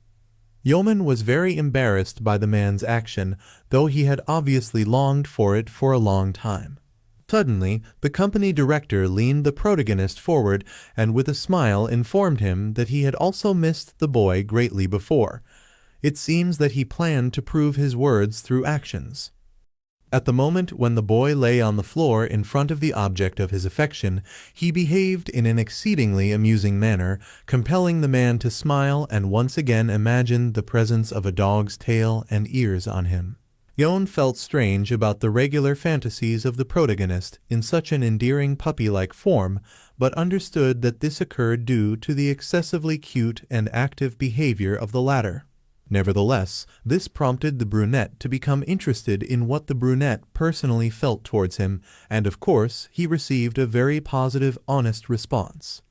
Yeoman was very embarrassed by the man's action, though he had obviously longed for it for a long time. Suddenly, the company director leaned the protagonist forward and with a smile informed him that he had also missed the boy greatly before. It seems that he planned to prove his words through actions. At the moment when the boy lay on the floor in front of the object of his affection, he behaved in an exceedingly amusing manner, compelling the man to smile and once again imagine the presence of a dog's tail and ears on him. Yon felt strange about the regular fantasies of the protagonist in such an endearing puppy-like form, but understood that this occurred due to the excessively cute and active behavior of the latter. Nevertheless, this prompted the brunette to become interested in what the brunette personally felt towards him, and of course he received a very positive, honest response.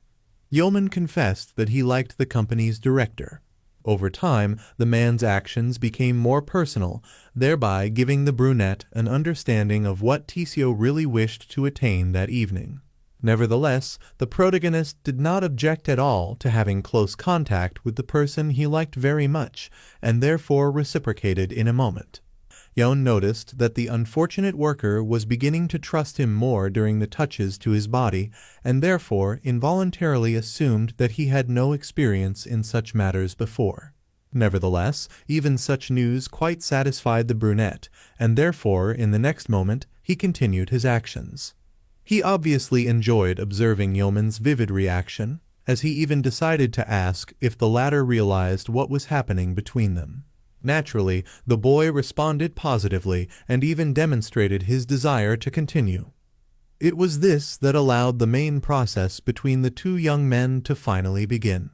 Yeoman confessed that he liked the company's director. Over time, the man's actions became more personal, thereby giving the brunette an understanding of what Tisio really wished to attain that evening. Nevertheless, the protagonist did not object at all to having close contact with the person he liked very much, and therefore reciprocated in a moment. Yon noticed that the unfortunate worker was beginning to trust him more during the touches to his body, and therefore involuntarily assumed that he had no experience in such matters before. Nevertheless, even such news quite satisfied the brunette, and therefore in the next moment he continued his actions. He obviously enjoyed observing Yeoman's vivid reaction, as he even decided to ask if the latter realized what was happening between them. Naturally, the boy responded positively and even demonstrated his desire to continue. It was this that allowed the main process between the two young men to finally begin.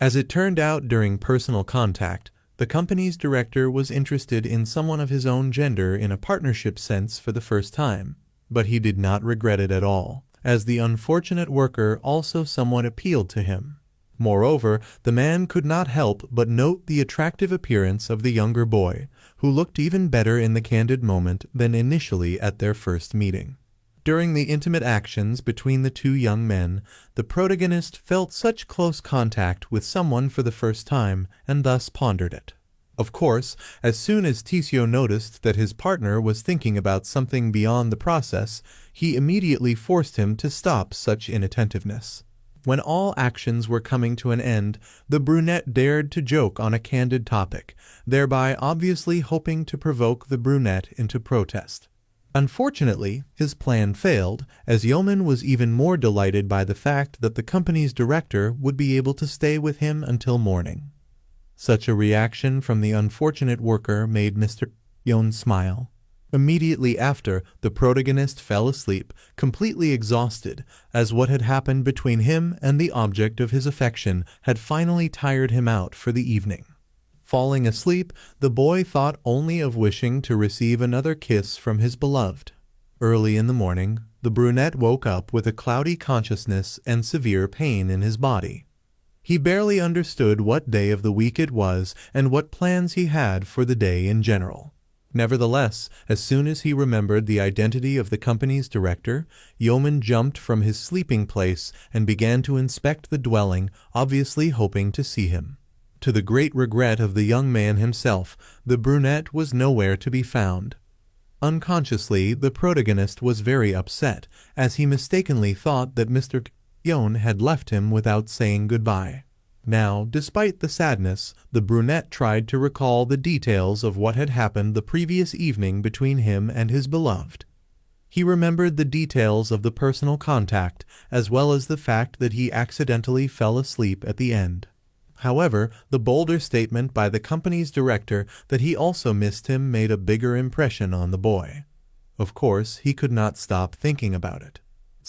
As it turned out during personal contact, the company's director was interested in someone of his own gender in a partnership sense for the first time, but he did not regret it at all, as the unfortunate worker also somewhat appealed to him. Moreover, the man could not help but note the attractive appearance of the younger boy, who looked even better in the candid moment than initially at their first meeting. During the intimate actions between the two young men, the protagonist felt such close contact with someone for the first time, and thus pondered it. Of course, as soon as Tisio noticed that his partner was thinking about something beyond the process, he immediately forced him to stop such inattentiveness. When all actions were coming to an end, the brunette dared to joke on a candid topic, thereby obviously hoping to provoke the brunette into protest. Unfortunately, his plan failed, as Yeoman was even more delighted by the fact that the company's director would be able to stay with him until morning. Such a reaction from the unfortunate worker made Mr. Yeon smile. Immediately after, the protagonist fell asleep, completely exhausted, as what had happened between him and the object of his affection had finally tired him out for the evening. Falling asleep, the boy thought only of wishing to receive another kiss from his beloved. Early in the morning, the brunette woke up with a cloudy consciousness and severe pain in his body. He barely understood what day of the week it was and what plans he had for the day in general. Nevertheless, as soon as he remembered the identity of the company's director, Yeoman jumped from his sleeping place and began to inspect the dwelling, obviously hoping to see him. To the great regret of the young man himself, the brunette was nowhere to be found. Unconsciously, the protagonist was very upset, as he mistakenly thought that Mr. Yeon had left him without saying goodbye. Now, despite the sadness, the brunette tried to recall the details of what had happened the previous evening between him and his beloved. He remembered the details of the personal contact, as well as the fact that he accidentally fell asleep at the end. However, the bolder statement by the company's director that he also missed him made a bigger impression on the boy. Of course, he could not stop thinking about it.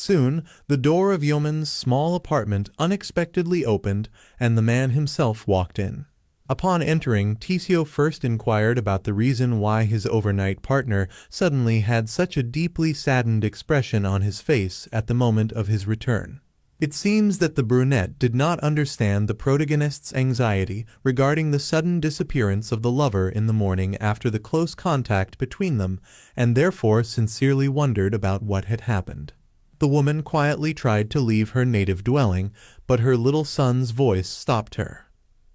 Soon, the door of Yeoman's small apartment unexpectedly opened, and the man himself walked in. Upon entering, Tisio first inquired about the reason why his overnight partner suddenly had such a deeply saddened expression on his face at the moment of his return. It seems that the brunette did not understand the protagonist's anxiety regarding the sudden disappearance of the lover in the morning after the close contact between them, and therefore sincerely wondered about what had happened. The woman quietly tried to leave her native dwelling, but her little son's voice stopped her.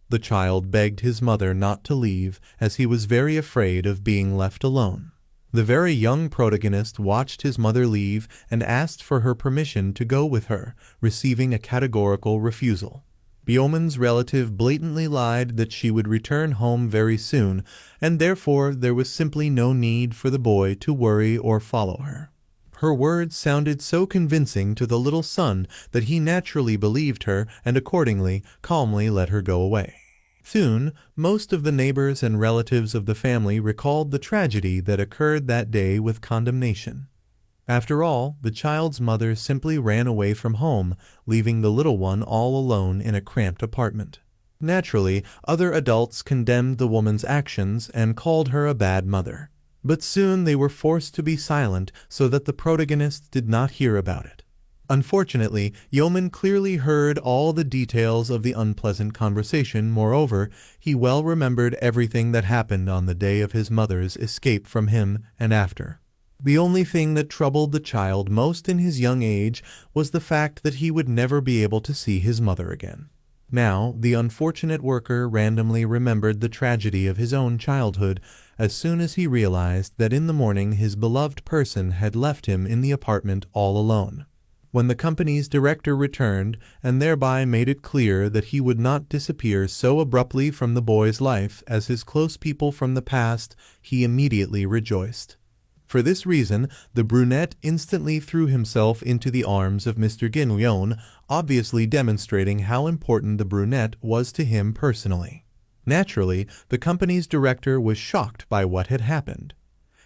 The child begged his mother not to leave, as he was very afraid of being left alone. The very young protagonist watched his mother leave and asked for her permission to go with her, receiving a categorical refusal. Yeoman's relative blatantly lied that she would return home very soon, and therefore there was simply no need for the boy to worry or follow her. Her words sounded so convincing to the little son that he naturally believed her and accordingly calmly let her go away. Soon, most of the neighbors and relatives of the family recalled the tragedy that occurred that day with condemnation. After all, the child's mother simply ran away from home, leaving the little one all alone in a cramped apartment. Naturally, other adults condemned the woman's actions and called her a bad mother. But soon they were forced to be silent so that the protagonist did not hear about it. Unfortunately, Yeoman clearly heard all the details of the unpleasant conversation. Moreover, he well remembered everything that happened on the day of his mother's escape from him and after. The only thing that troubled the child most in his young age was the fact that he would never be able to see his mother again. Now, the unfortunate worker randomly remembered the tragedy of his own childhood as soon as he realized that in the morning his beloved person had left him in the apartment all alone. When the company's director returned and thereby made it clear that he would not disappear so abruptly from the boy's life as his close people from the past, he immediately rejoiced. For this reason, the brunette instantly threw himself into the arms of Mr. Gin-yeon, obviously demonstrating how important the brunette was to him personally. Naturally, the company's director was shocked by what had happened.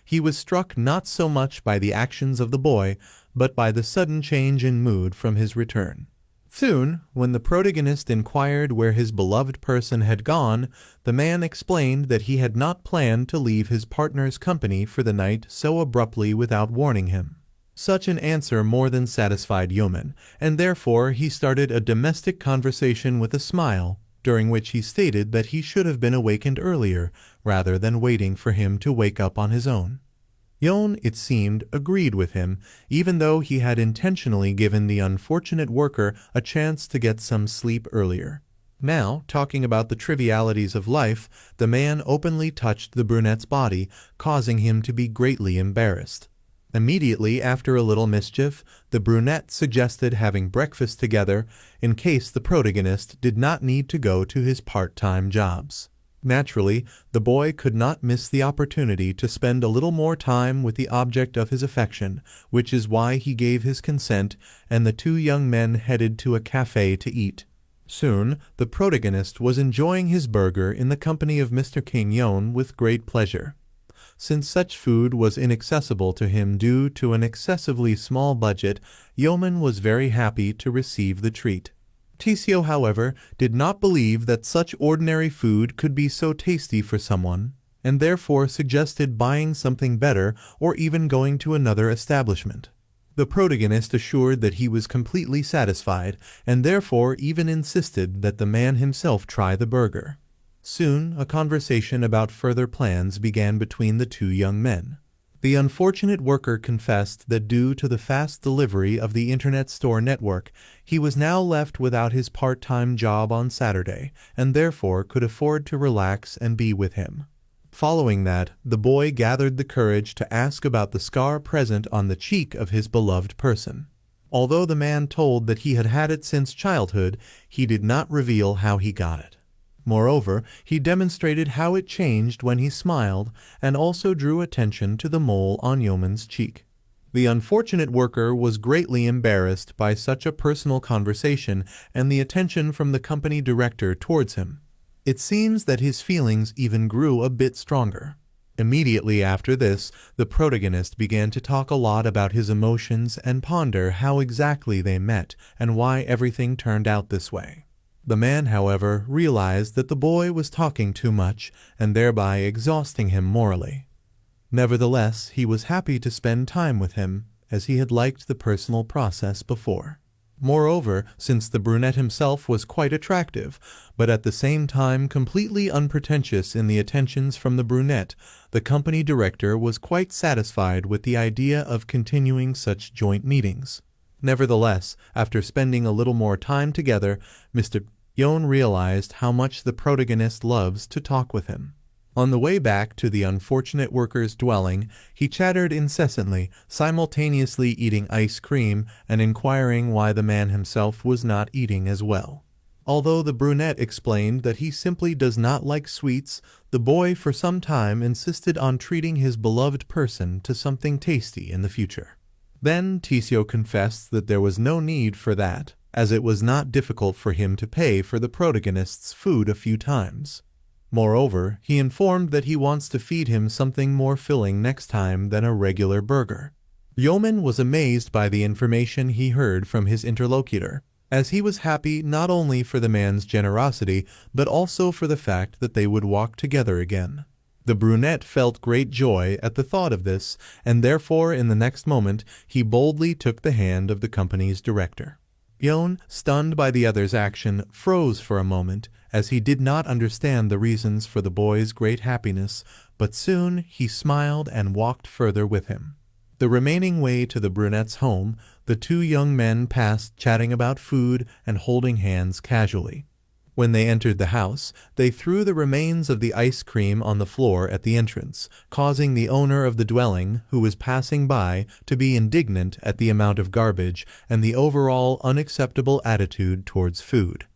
He was struck not so much by the actions of the boy, but by the sudden change in mood from his return. Soon, when the protagonist inquired where his beloved person had gone, the man explained that he had not planned to leave his partner's company for the night so abruptly without warning him. Such an answer more than satisfied Yeoman, and therefore he started a domestic conversation with a smile, during which he stated that he should have been awakened earlier, rather than waiting for him to wake up on his own. Yeon, it seemed, agreed with him, even though he had intentionally given the unfortunate worker a chance to get some sleep earlier. Now, talking about the trivialities of life, the man openly touched the brunette's body, causing him to be greatly embarrassed. Immediately after a little mischief, the brunette suggested having breakfast together in case the protagonist did not need to go to his part-time jobs. Naturally, the boy could not miss the opportunity to spend a little more time with the object of his affection, which is why he gave his consent, and the two young men headed to a cafe to eat. Soon, the protagonist was enjoying his burger in the company of Mr. King Yon with great pleasure. Since such food was inaccessible to him due to an excessively small budget, Yeoman was very happy to receive the treat. Tisio, however, did not believe that such ordinary food could be so tasty for someone, and therefore suggested buying something better or even going to another establishment. The protagonist assured that he was completely satisfied, and therefore even insisted that the man himself try the burger. Soon, a conversation about further plans began between the two young men. The unfortunate worker confessed that due to the fast delivery of the internet store network, he was now left without his part-time job on Saturday, and therefore could afford to relax and be with him. Following that, the boy gathered the courage to ask about the scar present on the cheek of his beloved person. Although the man told that he had had it since childhood, he did not reveal how he got it. Moreover, he demonstrated how it changed when he smiled, and also drew attention to the mole on Yeoman's cheek. The unfortunate worker was greatly embarrassed by such a personal conversation and the attention from the company director towards him. It seems that his feelings even grew a bit stronger. Immediately after this, the protagonist began to talk a lot about his emotions and ponder how exactly they met and why everything turned out this way. The man, however, realized that the boy was talking too much and thereby exhausting him morally. Nevertheless, he was happy to spend time with him, as he had liked the personal process before. Moreover, since the brunette himself was quite attractive, but at the same time completely unpretentious in the attentions from the brunette, the company director was quite satisfied with the idea of continuing such joint meetings. Nevertheless, after spending a little more time together, Mr. Yon realized how much the protagonist loves to talk with him. On the way back to the unfortunate worker's dwelling, he chattered incessantly, simultaneously eating ice cream and inquiring why the man himself was not eating as well. Although the brunette explained that he simply does not like sweets, the boy for some time insisted on treating his beloved person to something tasty in the future. Then Tisio confessed that there was no need for that, as it was not difficult for him to pay for the protagonist's food a few times. Moreover, he informed that he wants to feed him something more filling next time than a regular burger. Yeoman was amazed by the information he heard from his interlocutor, as he was happy not only for the man's generosity, but also for the fact that they would walk together again. The brunette felt great joy at the thought of this, and therefore in the next moment he boldly took the hand of the company's director. Yon, stunned by the other's action, froze for a moment, as he did not understand the reasons for the boy's great happiness, but soon he smiled and walked further with him. The remaining way to the brunette's home, the two young men passed chatting about food and holding hands casually. When they entered the house, they threw the remains of the ice cream on the floor at the entrance, causing the owner of the dwelling, who was passing by, to be indignant at the amount of garbage and the overall unacceptable attitude towards food.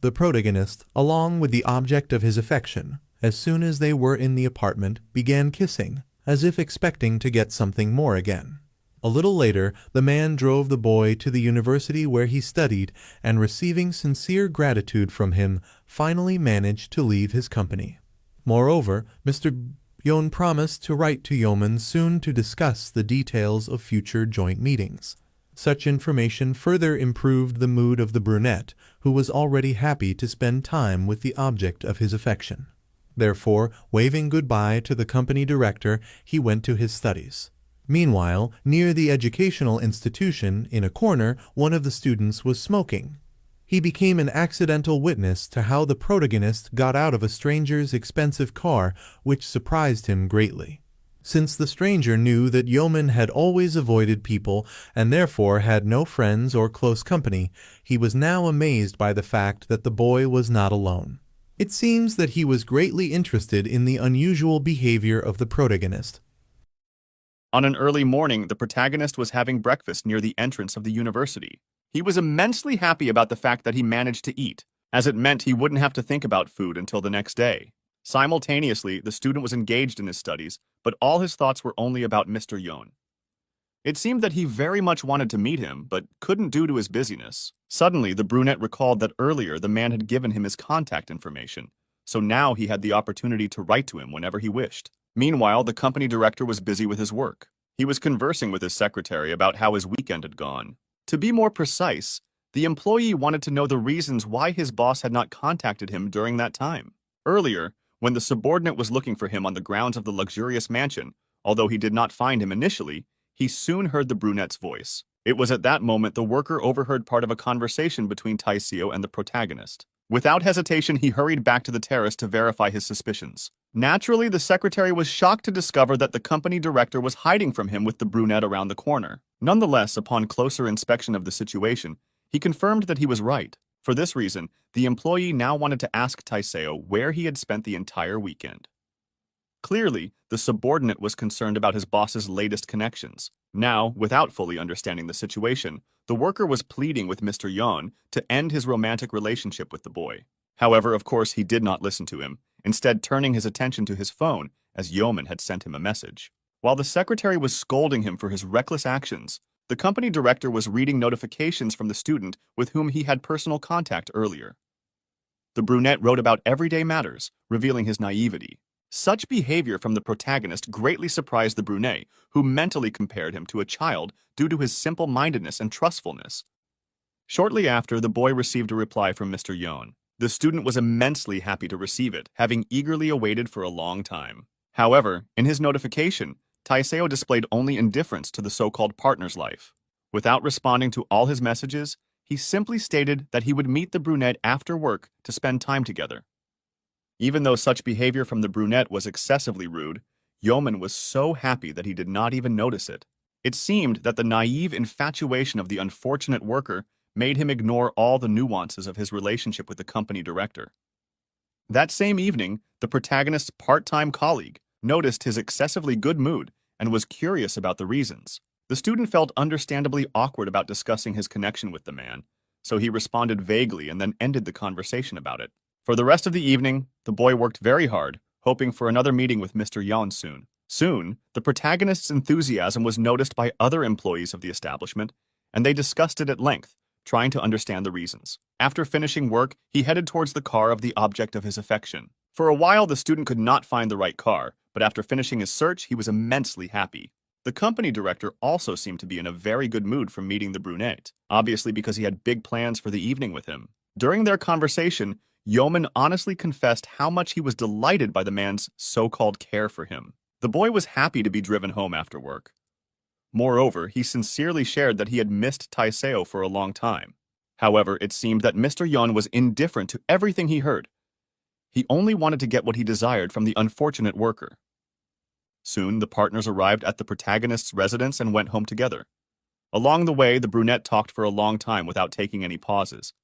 The protagonist, along with the object of his affection, as soon as they were in the apartment, began kissing, as if expecting to get something more again. A little later, the man drove the boy to the university where he studied, and receiving sincere gratitude from him, finally managed to leave his company. Moreover, Mr. Yon promised to write to Yeoman soon to discuss the details of future joint meetings. Such information further improved the mood of the brunette, who was already happy to spend time with the object of his affection. Therefore, waving goodbye to the company director, he went to his studies. Meanwhile, near the educational institution, in a corner, one of the students was smoking. He became an accidental witness to how the protagonist got out of a stranger's expensive car, which surprised him greatly. Since the stranger knew that Yeoman had always avoided people and therefore had no friends or close company, he was now amazed by the fact that the boy was not alone. It seems that he was greatly interested in the unusual behavior of the protagonist.
On an early morning, the protagonist was having breakfast near the entrance of the university. He was immensely happy about the fact that he managed to eat, as it meant he wouldn't have to think about food until the next day. Simultaneously, the student was engaged in his studies, but all his thoughts were only about Mr. Yon. It seemed that he very much wanted to meet him, but couldn't due to his busyness. Suddenly, the brunette recalled that earlier the man had given him his contact information, so now he had the opportunity to write to him whenever he wished. Meanwhile, the company director was busy with his work. He was conversing with his secretary about how his weekend had gone. To be more precise, the employee wanted to know the reasons why his boss had not contacted him during that time. Earlier, when the subordinate was looking for him on the grounds of the luxurious mansion, although he did not find him initially, he soon heard the brunette's voice. It was at that moment the worker overheard part of a conversation between Taiseo and the protagonist. Without hesitation, he hurried back to the terrace to verify his suspicions. Naturally, the secretary was shocked to discover that the company director was hiding from him with the brunette around the corner. Nonetheless, upon closer inspection of the situation, he confirmed that he was right. For this reason, the employee now wanted to ask Taiseo where he had spent the entire weekend. Clearly, the subordinate was concerned about his boss's latest connections. Now, without fully understanding the situation, the worker was pleading with Mr. Yon to end his romantic relationship with the boy. However, of course, he did not listen to him, instead turning his attention to his phone as Yeoman had sent him a message. While the secretary was scolding him for his reckless actions, the company director was reading notifications from the student with whom he had personal contact earlier. The brunette wrote about everyday matters, revealing his naivety. Such behavior from the protagonist greatly surprised the brunette, who mentally compared him to a child due to his simple-mindedness and trustfulness. Shortly after, the boy received a reply from Mr. Yon. The student was immensely happy to receive it, having eagerly awaited for a long time. However, in his notification, Taiseo displayed only indifference to the so-called partner's life. Without responding to all his messages, he simply stated that he would meet the brunette after work to spend time together. Even though such behavior from the brunette was excessively rude, Yeoman was so happy that he did not even notice it. It seemed that the naive infatuation of the unfortunate worker made him ignore all the nuances of his relationship with the company director. That same evening, the protagonist's part-time colleague noticed his excessively good mood and was curious about the reasons. The student felt understandably awkward about discussing his connection with the man, so he responded vaguely and then ended the conversation about it. For the rest of the evening, the boy worked very hard, hoping for another meeting with Mr. Yon soon. Soon, the protagonist's enthusiasm was noticed by other employees of the establishment, and they discussed it at length, trying to understand the reasons. After finishing work, he headed towards the car of the object of his affection. For a while, the student could not find the right car, but after finishing his search, he was immensely happy. The company director also seemed to be in a very good mood from meeting the brunette, obviously because he had big plans for the evening with him. During their conversation, Yeoman honestly confessed how much he was delighted by the man's so-called care for him. The boy was happy to be driven home after work. Moreover, he sincerely shared that he had missed Taiseo for a long time. However, it seemed that Mr. Yon was indifferent to everything he heard. He only wanted to get what he desired from the unfortunate worker. Soon, the partners arrived at the protagonist's residence and went home together. Along the way, the brunette talked for a long time without taking any pauses.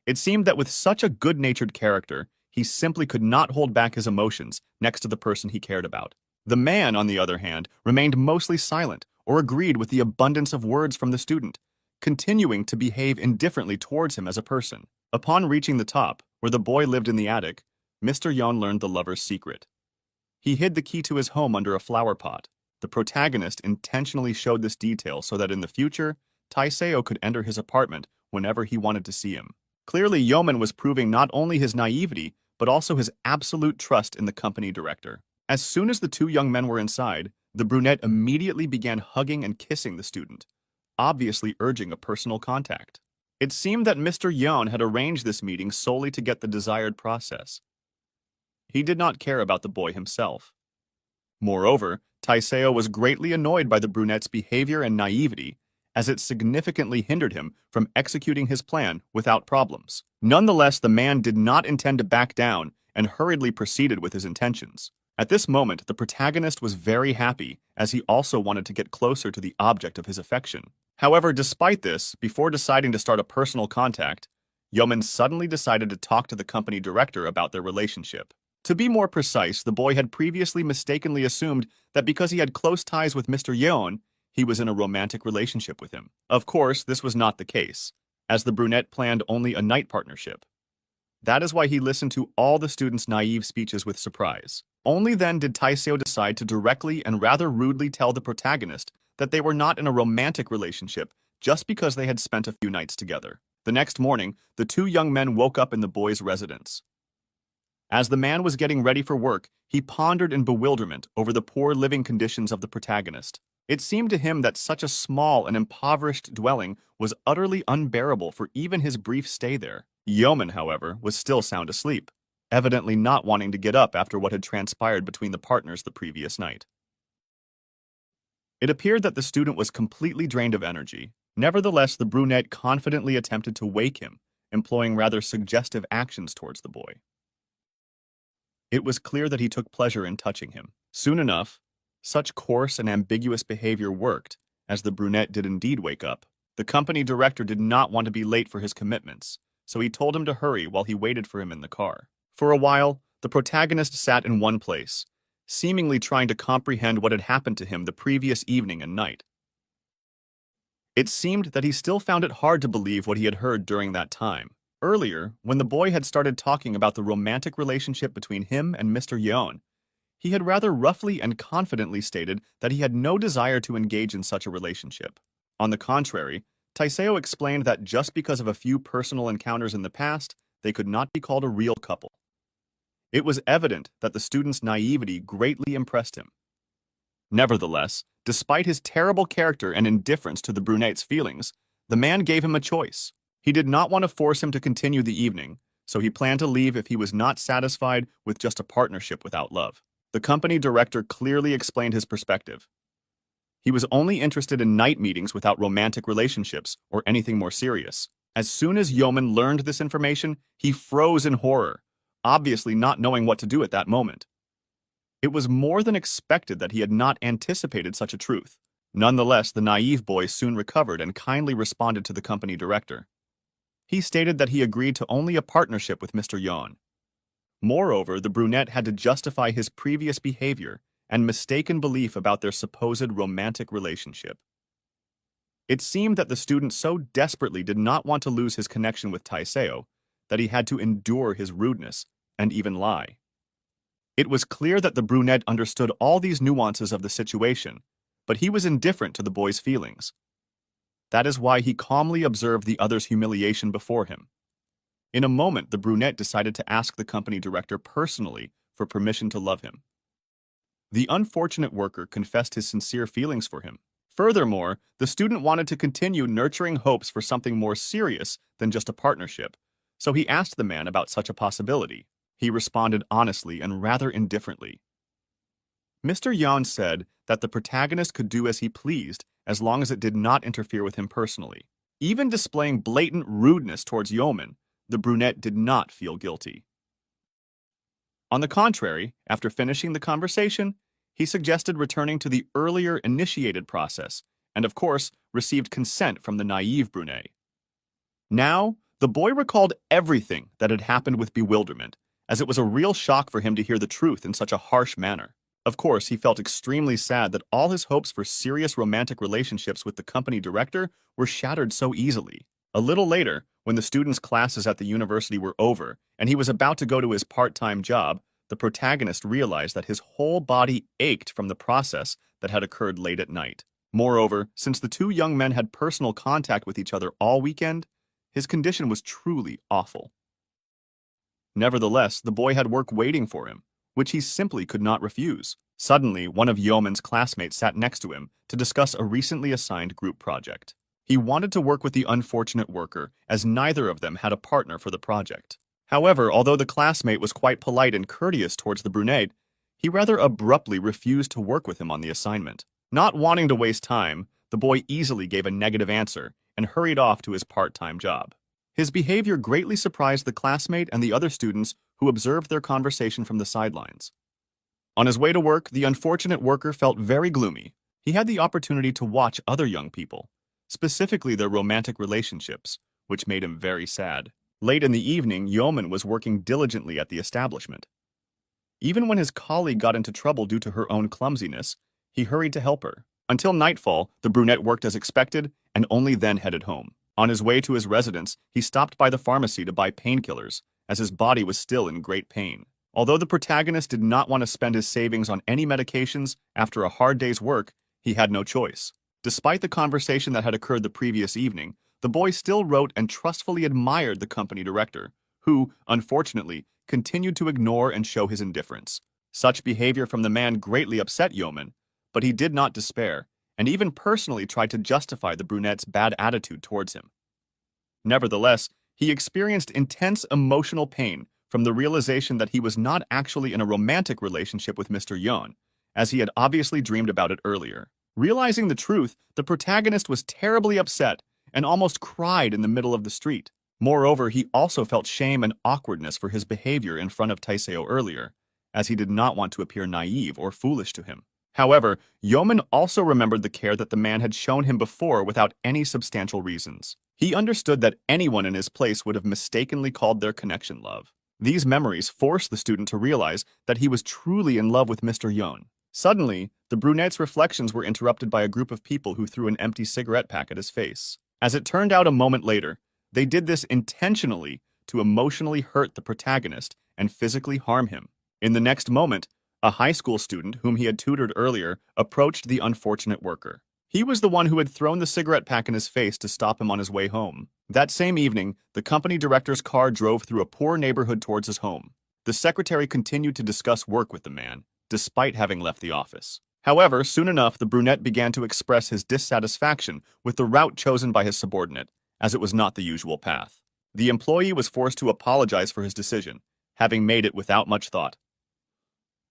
It seemed that with such a good-natured character, he simply could not hold back his emotions next to the person he cared about. The man, on the other hand, remained mostly silent or agreed with the abundance of words from the student, continuing to behave indifferently towards him as a person. Upon reaching the top, where the boy lived in the attic, Mr. Yon learned the lover's secret. He hid the key to his home under a flower pot. The protagonist intentionally showed this detail so that in the future, Taiseo could enter his apartment whenever he wanted to see him. Clearly, Yeoman was proving not only his naivety, but also his absolute trust in the company director. As soon as the two young men were inside, the brunette immediately began hugging and kissing the student, obviously urging a personal contact. It seemed that Mr. Yon had arranged this meeting solely to get the desired process. He did not care about the boy himself. Moreover, Taiseo was greatly annoyed by the brunette's behavior and naivety, as it significantly hindered him from executing his plan without problems. Nonetheless, the man did not intend to back down and hurriedly proceeded with his intentions. At this moment, the protagonist was very happy, as he also wanted to get closer to the object of his affection. However, despite this, before deciding to start a personal contact, Yeoman suddenly decided to talk to the company director about their relationship. To be more precise, the boy had previously mistakenly assumed that because he had close ties with Mr. Yeon, he was in a romantic relationship with him. Of course, this was not the case, as the brunette planned only a night partnership. That is why he listened to all the students' naive speeches with surprise. Only then did Taiseo decide to directly and rather rudely tell the protagonist that they were not in a romantic relationship just because they had spent a few nights together. The next morning, the two young men woke up in the boy's residence. As the man was getting ready for work, he pondered in bewilderment over the poor living conditions of the protagonist. It seemed to him that such a small and impoverished dwelling was utterly unbearable for even his brief stay there. Yeoman, however, was still sound asleep, evidently not wanting to get up after what had transpired between the partners the previous night. It appeared that the student was completely drained of energy. Nevertheless, the brunette confidently attempted to wake him, employing rather suggestive actions towards the boy. It was clear that he took pleasure in touching him. Soon enough, such coarse and ambiguous behavior worked, as the brunette did indeed wake up. The company director did not want to be late for his commitments, so he told him to hurry while he waited for him in the car. For a while, the protagonist sat in one place, seemingly trying to comprehend what had happened to him the previous evening and night. It seemed that he still found it hard to believe what he had heard during that time. Earlier, when the boy had started talking about the romantic relationship between him and Mr. Yeon, he had rather roughly and confidently stated that he had no desire to engage in such a relationship. On the contrary, Taiseo explained that just because of a few personal encounters in the past, they could not be called a real couple. It was evident that the student's naivety greatly impressed him. Nevertheless, despite his terrible character and indifference to the brunette's feelings, the man gave him a choice. He did not want to force him to continue the evening, so he planned to leave if he was not satisfied with just a partnership without love. The company director clearly explained his perspective. He was only interested in night meetings without romantic relationships or anything more serious. As soon as Yeoman learned this information, he froze in horror, obviously not knowing what to do at that moment. It was more than expected that he had not anticipated such a truth. Nonetheless, the naive boy soon recovered and kindly responded to the company director. He stated that he agreed to only a partnership with Mr. Yeon. Moreover, the brunette had to justify his previous behavior and mistaken belief about their supposed romantic relationship. It seemed that the student so desperately did not want to lose his connection with Taiseo that he had to endure his rudeness and even lie. It was clear that the brunette understood all these nuances of the situation, but he was indifferent to the boy's feelings. That is why he calmly observed the other's humiliation before him. In a moment, the brunette decided to ask the company director personally for permission to love him. The unfortunate worker confessed his sincere feelings for him. Furthermore, the student wanted to continue nurturing hopes for something more serious than just a partnership, so he asked the man about such a possibility. He responded honestly and rather indifferently. Mr. Yeon said that the protagonist could do as he pleased as long as it did not interfere with him personally. Even displaying blatant rudeness towards Yeoman, the brunette did not feel guilty. On the contrary, after finishing the conversation, he suggested returning to the earlier initiated process, and of course, received consent from the naive brunette. Now, the boy recalled everything that had happened with bewilderment, as it was a real shock for him to hear the truth in such a harsh manner. Of course, he felt extremely sad that all his hopes for serious romantic relationships with the company director were shattered so easily. A little later, when the student's classes at the university were over and he was about to go to his part-time job, the protagonist realized that his whole body ached from the process that had occurred late at night. Moreover, since the two young men had personal contact with each other all weekend, his condition was truly awful. Nevertheless, the boy had work waiting for him, which he simply could not refuse. Suddenly, one of Yeoman's classmates sat next to him to discuss a recently assigned group project. He wanted to work with the unfortunate worker, as neither of them had a partner for the project. However, although the classmate was quite polite and courteous towards the brunette, he rather abruptly refused to work with him on the assignment. Not wanting to waste time, the boy easily gave a negative answer and hurried off to his part-time job. His behavior greatly surprised the classmate and the other students who observed their conversation from the sidelines. On his way to work, the unfortunate worker felt very gloomy. He had the opportunity to watch other young people, specifically their romantic relationships, which made him very sad. Late in the evening, Yeoman was working diligently at the establishment. Even when his colleague got into trouble due to her own clumsiness, he hurried to help her. Until nightfall, the brunette worked as expected and only then headed home. On his way to his residence, he stopped by the pharmacy to buy painkillers, as his body was still in great pain. Although the protagonist did not want to spend his savings on any medications after a hard day's work, he had no choice. Despite the conversation that had occurred the previous evening, the boy still wrote and trustfully admired the company director, who, unfortunately, continued to ignore and show his indifference. Such behavior from the man greatly upset Yeoman, but he did not despair, and even personally tried to justify the brunette's bad attitude towards him. Nevertheless, he experienced intense emotional pain from the realization that he was not actually in a romantic relationship with Mr. Yeon, as he had obviously dreamed about it earlier. Realizing the truth, the protagonist was terribly upset and almost cried in the middle of the street. Moreover, he also felt shame and awkwardness for his behavior in front of Taeseo earlier, as he did not want to appear naive or foolish to him. However, Yeoman also remembered the care that the man had shown him before without any substantial reasons. He understood that anyone in his place would have mistakenly called their connection love. These memories forced the student to realize that he was truly in love with Mr. Yeon. Suddenly, the brunette's reflections were interrupted by a group of people who threw an empty cigarette pack at his face. As it turned out a moment later, they did this intentionally to emotionally hurt the protagonist and physically harm him. In the next moment, a high school student whom he had tutored earlier approached the unfortunate worker. He was the one who had thrown the cigarette pack in his face to stop him on his way home. That same evening, the company director's car drove through a poor neighborhood towards his home. The secretary continued to discuss work with the man, despite having left the office. However, soon enough, the brunette began to express his dissatisfaction with the route chosen by his subordinate, as it was not the usual path. The employee was forced to apologize for his decision, having made it without much thought.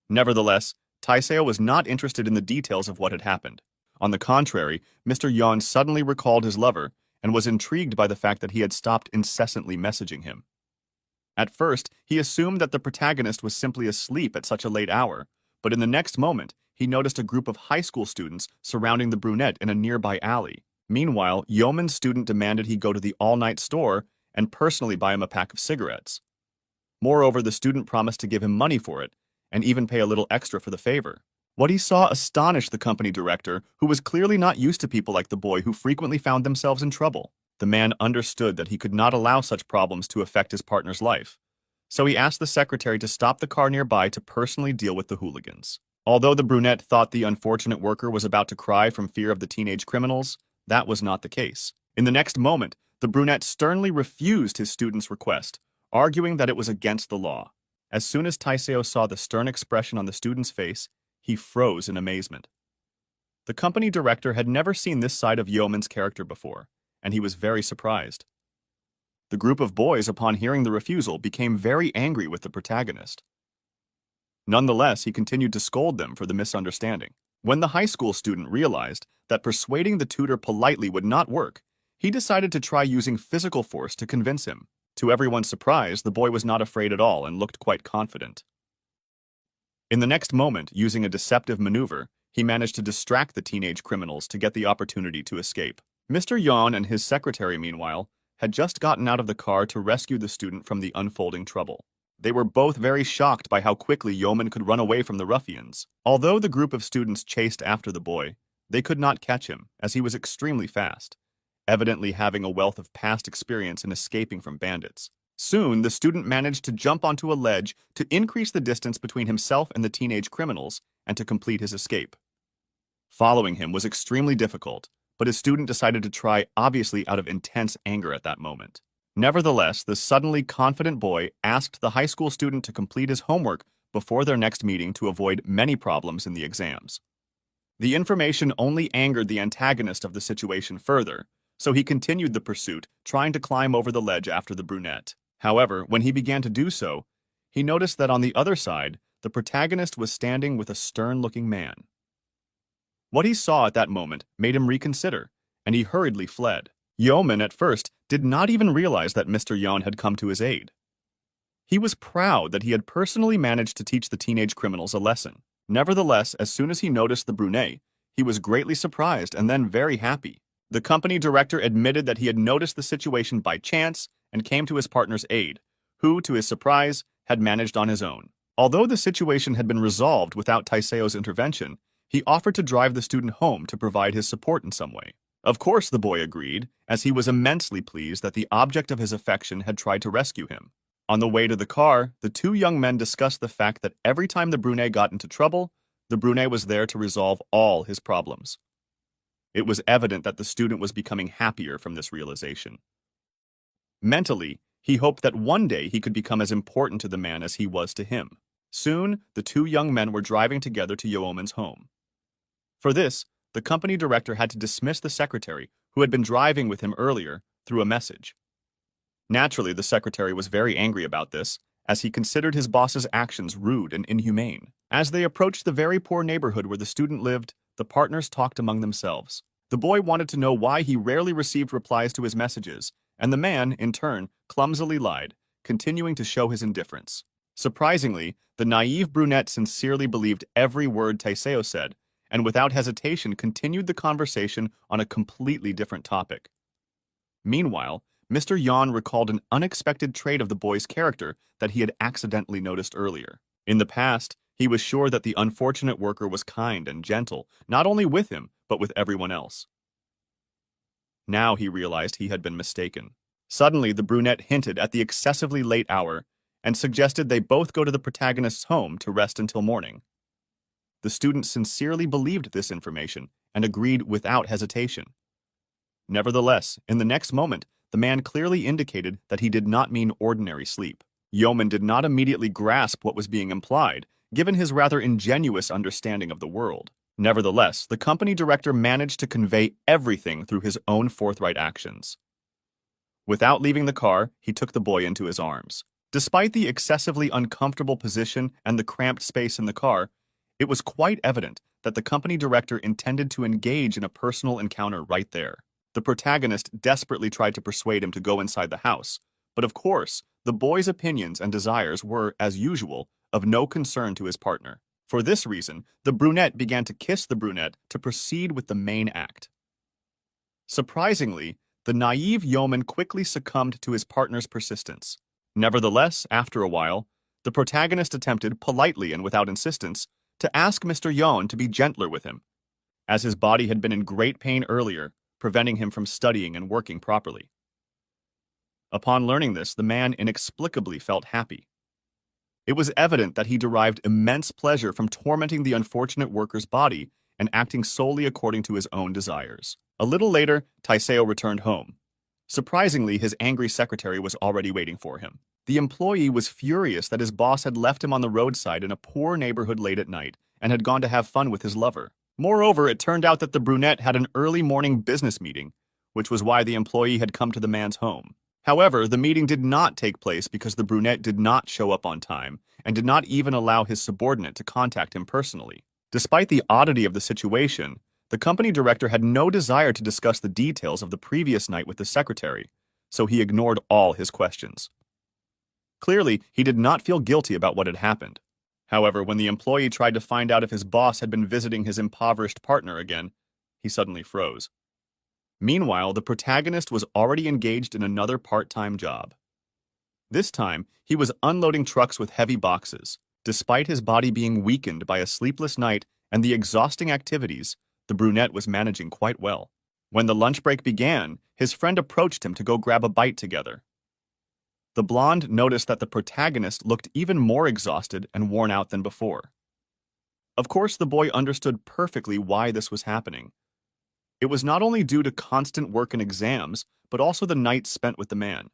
Nevertheless, Taeseo was not interested in the details of what had happened. On the contrary, Mr. Yeon suddenly recalled his lover and was intrigued by the fact that he had stopped incessantly messaging him. At first, he assumed that the protagonist was simply asleep at such a late hour, but in the next moment, he noticed a group of high school students surrounding the brunette in a nearby alley. Meanwhile, Yeoman's student demanded he go to the all-night store and personally buy him a pack of cigarettes. Moreover, the student promised to give him money for it, and even pay a little extra for the favor. What he saw astonished the company director, who was clearly not used to people like the boy who frequently found themselves in trouble. The man understood that he could not allow such problems to affect his partner's life, so he asked the secretary to stop the car nearby to personally deal with the hooligans. Although the brunette thought the unfortunate worker was about to cry from fear of the teenage criminals, that was not the case. In the next moment, the brunette sternly refused his student's request, arguing that it was against the law. As soon as Taeseo saw the stern expression on the student's face, he froze in amazement. The company director had never seen this side of Yeoman's character before, and he was very surprised. The group of boys, upon hearing the refusal, became very angry with the protagonist. Nonetheless, he continued to scold them for the misunderstanding. When the high school student realized that persuading the tutor politely would not work, he decided to try using physical force to convince him. To everyone's surprise, the boy was not afraid at all and looked quite confident. In the next moment, using a deceptive maneuver, he managed to distract the teenage criminals to get the opportunity to escape. Mr. Yeon and his secretary, meanwhile, had just gotten out of the car to rescue the student from the unfolding trouble. They were both very shocked by how quickly Yeoman could run away from the ruffians. Although the group of students chased after the boy, they could not catch him, as he was extremely fast, evidently having a wealth of past experience in escaping from bandits. Soon, the student managed to jump onto a ledge to increase the distance between himself and the teenage criminals and to complete his escape. Following him was extremely difficult, but his student decided to try, obviously out of intense anger at that moment. Nevertheless, the suddenly confident boy asked the high school student to complete his homework before their next meeting to avoid many problems in the exams. The information only angered the antagonist of the situation further, so he continued the pursuit, trying to climb over the ledge after the brunette. However, when he began to do so, he noticed that on the other side, the protagonist was standing with a stern-looking man. What he saw at that moment made him reconsider, and he hurriedly fled. Yeoman, at first, did not even realize that Mr. Yeon had come to his aid. He was proud that he had personally managed to teach the teenage criminals a lesson. Nevertheless, as soon as he noticed the brunette, he was greatly surprised and then very happy. The company director admitted that he had noticed the situation by chance and came to his partner's aid, who, to his surprise, had managed on his own. Although the situation had been resolved without Taiseo's intervention, he offered to drive the student home to provide his support in some way. Of course, the boy agreed, as he was immensely pleased that the object of his affection had tried to rescue him. On the way to the car, the two young men discussed the fact that every time the brunette got into trouble, the brunette was there to resolve all his problems. It was evident that the student was becoming happier from this realization. Mentally, he hoped that one day he could become as important to the man as he was to him. Soon, the two young men were driving together to Yeoman's home. For this, the company director had to dismiss the secretary, who had been driving with him earlier, through a message. Naturally, the secretary was very angry about this, as he considered his boss's actions rude and inhumane. As they approached the very poor neighborhood where the student lived, the partners talked among themselves. The boy wanted to know why he rarely received replies to his messages, and the man, in turn, clumsily lied, continuing to show his indifference. Surprisingly, the naive brunette sincerely believed every word Taiseo said, and without hesitation continued the conversation on a completely different topic. Meanwhile, Mr. Yan recalled an unexpected trait of the boy's character that he had accidentally noticed earlier. In the past, he was sure that the unfortunate worker was kind and gentle, not only with him, but with everyone else. Now he realized he had been mistaken. Suddenly, the brunette hinted at the excessively late hour and suggested they both go to the protagonist's home to rest until morning. The student sincerely believed this information and agreed without hesitation. Nevertheless, in the next moment, the man clearly indicated that he did not mean ordinary sleep. Yeoman did not immediately grasp what was being implied, given his rather ingenuous understanding of the world. Nevertheless, the company director managed to convey everything through his own forthright actions. Without leaving the car, he took the boy into his arms. Despite the excessively uncomfortable position and the cramped space in the car, it was quite evident that the company director intended to engage in a personal encounter right there. The protagonist desperately tried to persuade him to go inside the house, but of course, the boy's opinions and desires were, as usual, of no concern to his partner. For this reason, the brunette began to kiss the brunette to proceed with the main act. Surprisingly, the naive yeoman quickly succumbed to his partner's persistence. Nevertheless, after a while, the protagonist attempted, politely and without insistence, to ask Mr. Yon to be gentler with him, as his body had been in great pain earlier, preventing him from studying and working properly. Upon learning this, the man inexplicably felt happy. It was evident that he derived immense pleasure from tormenting the unfortunate worker's body and acting solely according to his own desires. A little later, Taiseo returned home. Surprisingly, his angry secretary was already waiting for him. The employee was furious that his boss had left him on the roadside in a poor neighborhood late at night and had gone to have fun with his lover. Moreover, it turned out that the brunette had an early morning business meeting, which was why the employee had come to the man's home. However, the meeting did not take place because the brunette did not show up on time and did not even allow his subordinate to contact him personally. Despite the oddity of the situation, the company director had no desire to discuss the details of the previous night with the secretary, so he ignored all his questions. Clearly, he did not feel guilty about what had happened. However, when the employee tried to find out if his boss had been visiting his impoverished partner again, he suddenly froze. Meanwhile, the protagonist was already engaged in another part-time job. This time, he was unloading trucks with heavy boxes. Despite his body being weakened by a sleepless night and the exhausting activities, the brunette was managing quite well. When the lunch break began, his friend approached him to go grab a bite together. The blonde noticed that the protagonist looked even more exhausted and worn out than before. Of course, the boy understood perfectly why this was happening. It was not only due to constant work and exams, but also the nights spent with the man.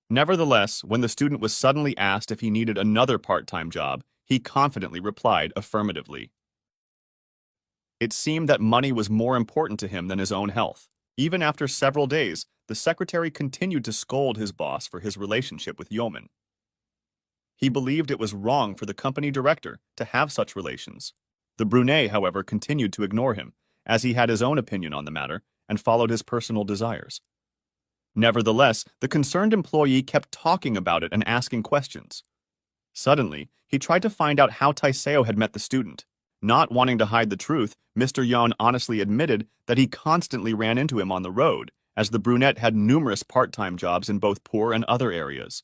Nevertheless, when the student was suddenly asked if he needed another part-time job, he confidently replied affirmatively. It seemed that money was more important to him than his own health. Even after several days, the secretary continued to scold his boss for his relationship with Yeoman. He believed it was wrong for the company director to have such relations. The brunette, however, continued to ignore him, as he had his own opinion on the matter and followed his personal desires. Nevertheless, the concerned employee kept talking about it and asking questions. Suddenly, he tried to find out how Taiseo had met the student. Not wanting to hide the truth, Mr. Yon honestly admitted that he constantly ran into him on the road, as the brunette had numerous part-time jobs in both poor and other areas.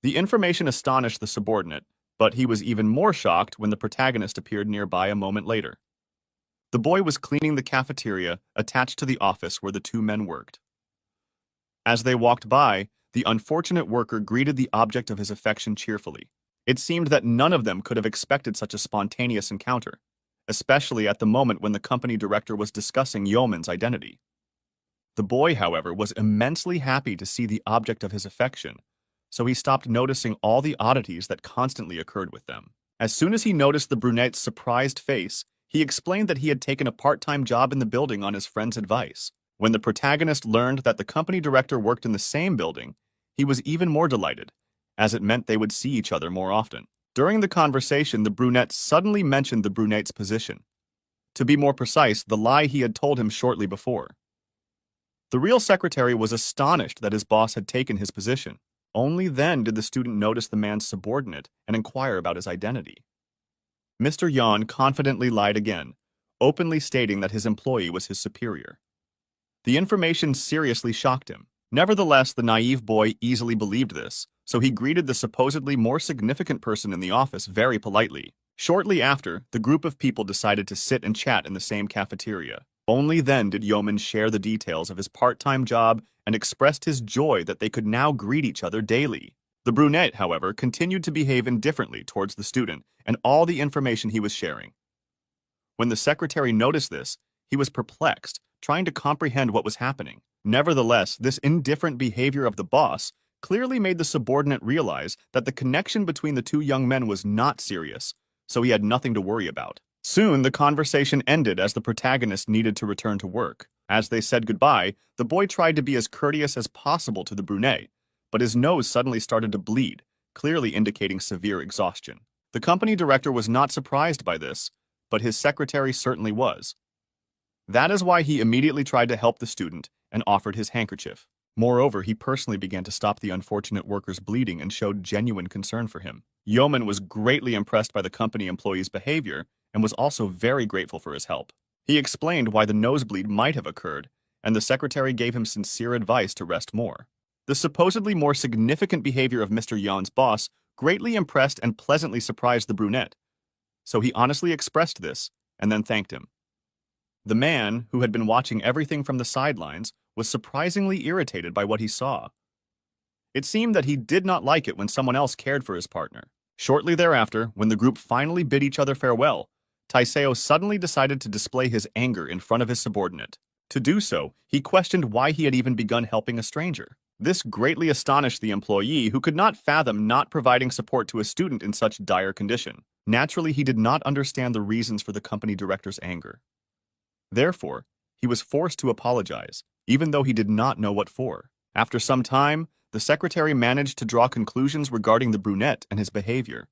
The information astonished the subordinate, but he was even more shocked when the protagonist appeared nearby a moment later. The boy was cleaning the cafeteria attached to the office where the two men worked. As they walked by, the unfortunate worker greeted the object of his affection cheerfully. It seemed that none of them could have expected such a spontaneous encounter, especially at the moment when the company director was discussing Yeoman's identity. The boy, however, was immensely happy to see the object of his affection, so he stopped noticing all the oddities that constantly occurred with them. As soon as he noticed the brunette's surprised face, he explained that he had taken a part-time job in the building on his friend's advice. When the protagonist learned that the company director worked in the same building, he was even more delighted, as it meant they would see each other more often. During the conversation, the brunette suddenly mentioned the brunette's position. To be more precise, the lie he had told him shortly before. The real secretary was astonished that his boss had taken his position. Only then did the student notice the man's subordinate and inquire about his identity. Mr. Yan confidently lied again, openly stating that his employee was his superior. The information seriously shocked him. Nevertheless, the naive boy easily believed this, so he greeted the supposedly more significant person in the office very politely. Shortly after, the group of people decided to sit and chat in the same cafeteria. Only then did Yeoman share the details of his part-time job and expressed his joy that they could now greet each other daily. The brunette, however, continued to behave indifferently towards the student and all the information he was sharing. When the secretary noticed this, he was perplexed, trying to comprehend what was happening. Nevertheless, this indifferent behavior of the boss clearly made the subordinate realize that the connection between the two young men was not serious, so he had nothing to worry about. Soon, the conversation ended as the protagonist needed to return to work. As they said goodbye, the boy tried to be as courteous as possible to the brunette, but his nose suddenly started to bleed, clearly indicating severe exhaustion. The company director was not surprised by this, but his secretary certainly was. That is why he immediately tried to help the student and offered his handkerchief. Moreover, he personally began to stop the unfortunate worker's bleeding and showed genuine concern for him. Yeoman was greatly impressed by the company employee's behavior and was also very grateful for his help. He explained why the nosebleed might have occurred, and the secretary gave him sincere advice to rest more. The supposedly more significant behavior of Mr. Yan's boss greatly impressed and pleasantly surprised the brunette, so he honestly expressed this and then thanked him. The man, who had been watching everything from the sidelines, was surprisingly irritated by what he saw. It seemed that he did not like it when someone else cared for his partner. Shortly thereafter, when the group finally bid each other farewell, Taiseo suddenly decided to display his anger in front of his subordinate. To do so, he questioned why he had even begun helping a stranger. This greatly astonished the employee, who could not fathom not providing support to a student in such dire condition. Naturally, he did not understand the reasons for the company director's anger. Therefore, he was forced to apologize, even though he did not know what for. After some time, the secretary managed to draw conclusions regarding the brunette and his behavior.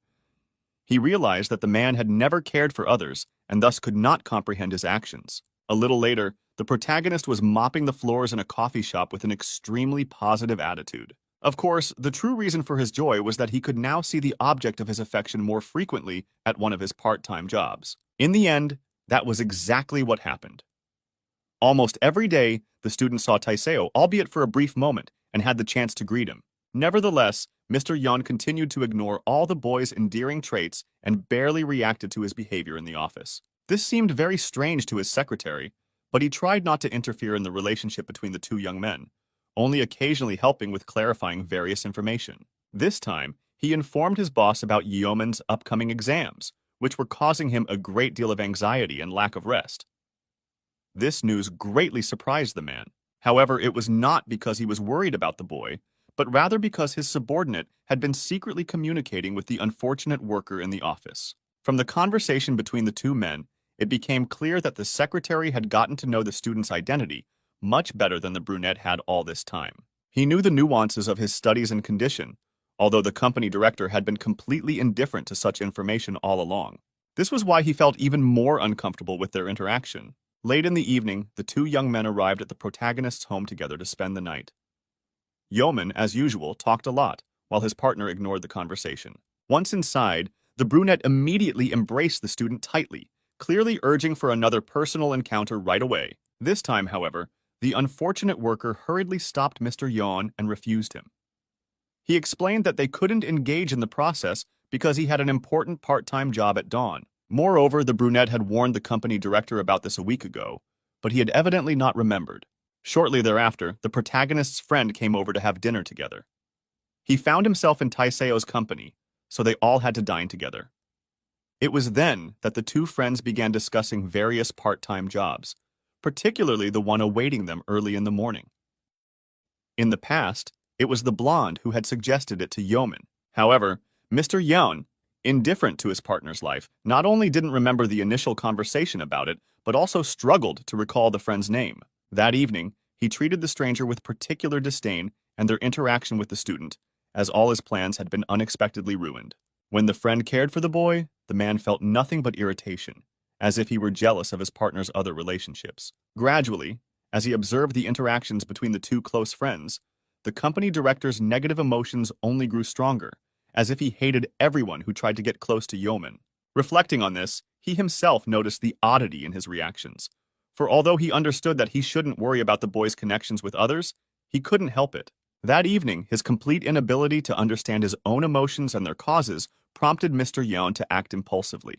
He realized that the man had never cared for others and thus could not comprehend his actions. A little later, the protagonist was mopping the floors in a coffee shop with an extremely positive attitude. Of course, the true reason for his joy was that he could now see the object of his affection more frequently at one of his part-time jobs. In the end, that was exactly what happened. Almost every day, the student saw Taiseo, albeit for a brief moment, and had the chance to greet him. Nevertheless, Mr. Yon continued to ignore all the boy's endearing traits and barely reacted to his behavior in the office. This seemed very strange to his secretary, but he tried not to interfere in the relationship between the two young men, only occasionally helping with clarifying various information. This time, he informed his boss about Yeoman's upcoming exams, which were causing him a great deal of anxiety and lack of rest. This news greatly surprised the man. However, it was not because he was worried about the boy, but rather because his subordinate had been secretly communicating with the unfortunate worker in the office. From the conversation between the two men, it became clear that the secretary had gotten to know the student's identity much better than the brunette had all this time. He knew the nuances of his studies and condition, although the company director had been completely indifferent to such information all along. This was why he felt even more uncomfortable with their interaction. Late in the evening, the two young men arrived at the protagonist's home together to spend the night. Yeoman, as usual, talked a lot, while his partner ignored the conversation. Once inside, the brunette immediately embraced the student tightly, clearly urging for another personal encounter right away. This time, however, the unfortunate worker hurriedly stopped Mr. Yon and refused him. He explained that they couldn't engage in the process because he had an important part-time job at dawn. Moreover, the brunette had warned the company director about this a week ago, but he had evidently not remembered. Shortly thereafter, the protagonist's friend came over to have dinner together. He found himself in Taiseo's company, so they all had to dine together. It was then that the two friends began discussing various part-time jobs, particularly the one awaiting them early in the morning. In the past, it was the blonde who had suggested it to Yeoman. However, Mr. Yeon, indifferent to his partner's life, not only didn't remember the initial conversation about it, but also struggled to recall the friend's name. That evening, he treated the stranger with particular disdain and their interaction with the student, as all his plans had been unexpectedly ruined. When the friend cared for the boy, the man felt nothing but irritation, as if he were jealous of his partner's other relationships. Gradually, as he observed the interactions between the two close friends, the company director's negative emotions only grew stronger, as if he hated everyone who tried to get close to Yeoman. Reflecting on this, he himself noticed the oddity in his reactions, for although he understood that he shouldn't worry about the boy's connections with others, he couldn't help it. That evening, his complete inability to understand his own emotions and their causes prompted Mr. Yeon to act impulsively.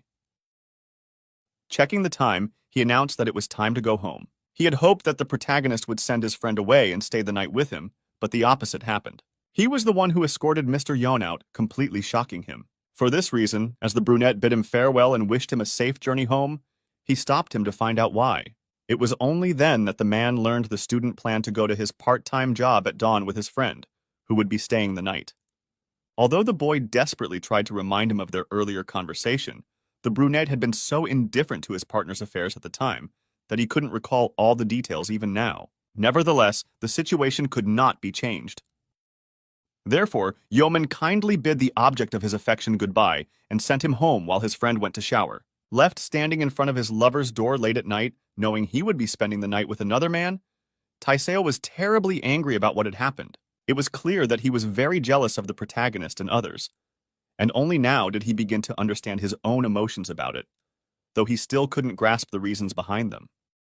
Checking the time, he announced that it was time to go home. He had hoped that the protagonist would send his friend away and stay the night with him, but the opposite happened. He was the one who escorted Mr. Yeon out, completely shocking him. For this reason, as the brunette bid him farewell and wished him a safe journey home, he stopped him to find out why. It was only then that the man learned the student planned to go to his part-time job at dawn with his friend, who would be staying the night. Although the boy desperately tried to remind him of their earlier conversation, the brunette had been so indifferent to his partner's affairs at the time that he couldn't recall all the details even now. Nevertheless, the situation could not be changed. Therefore, Yeoman kindly bid the object of his affection goodbye and sent him home while his friend went to shower. Left standing in front of his lover's door late at night, knowing he would be spending the night with another man, Taiseo was terribly angry about what had happened. It was clear that he was very jealous of the protagonist and others, and only now did he begin to understand his own emotions about it, though he still couldn't grasp the reasons behind them.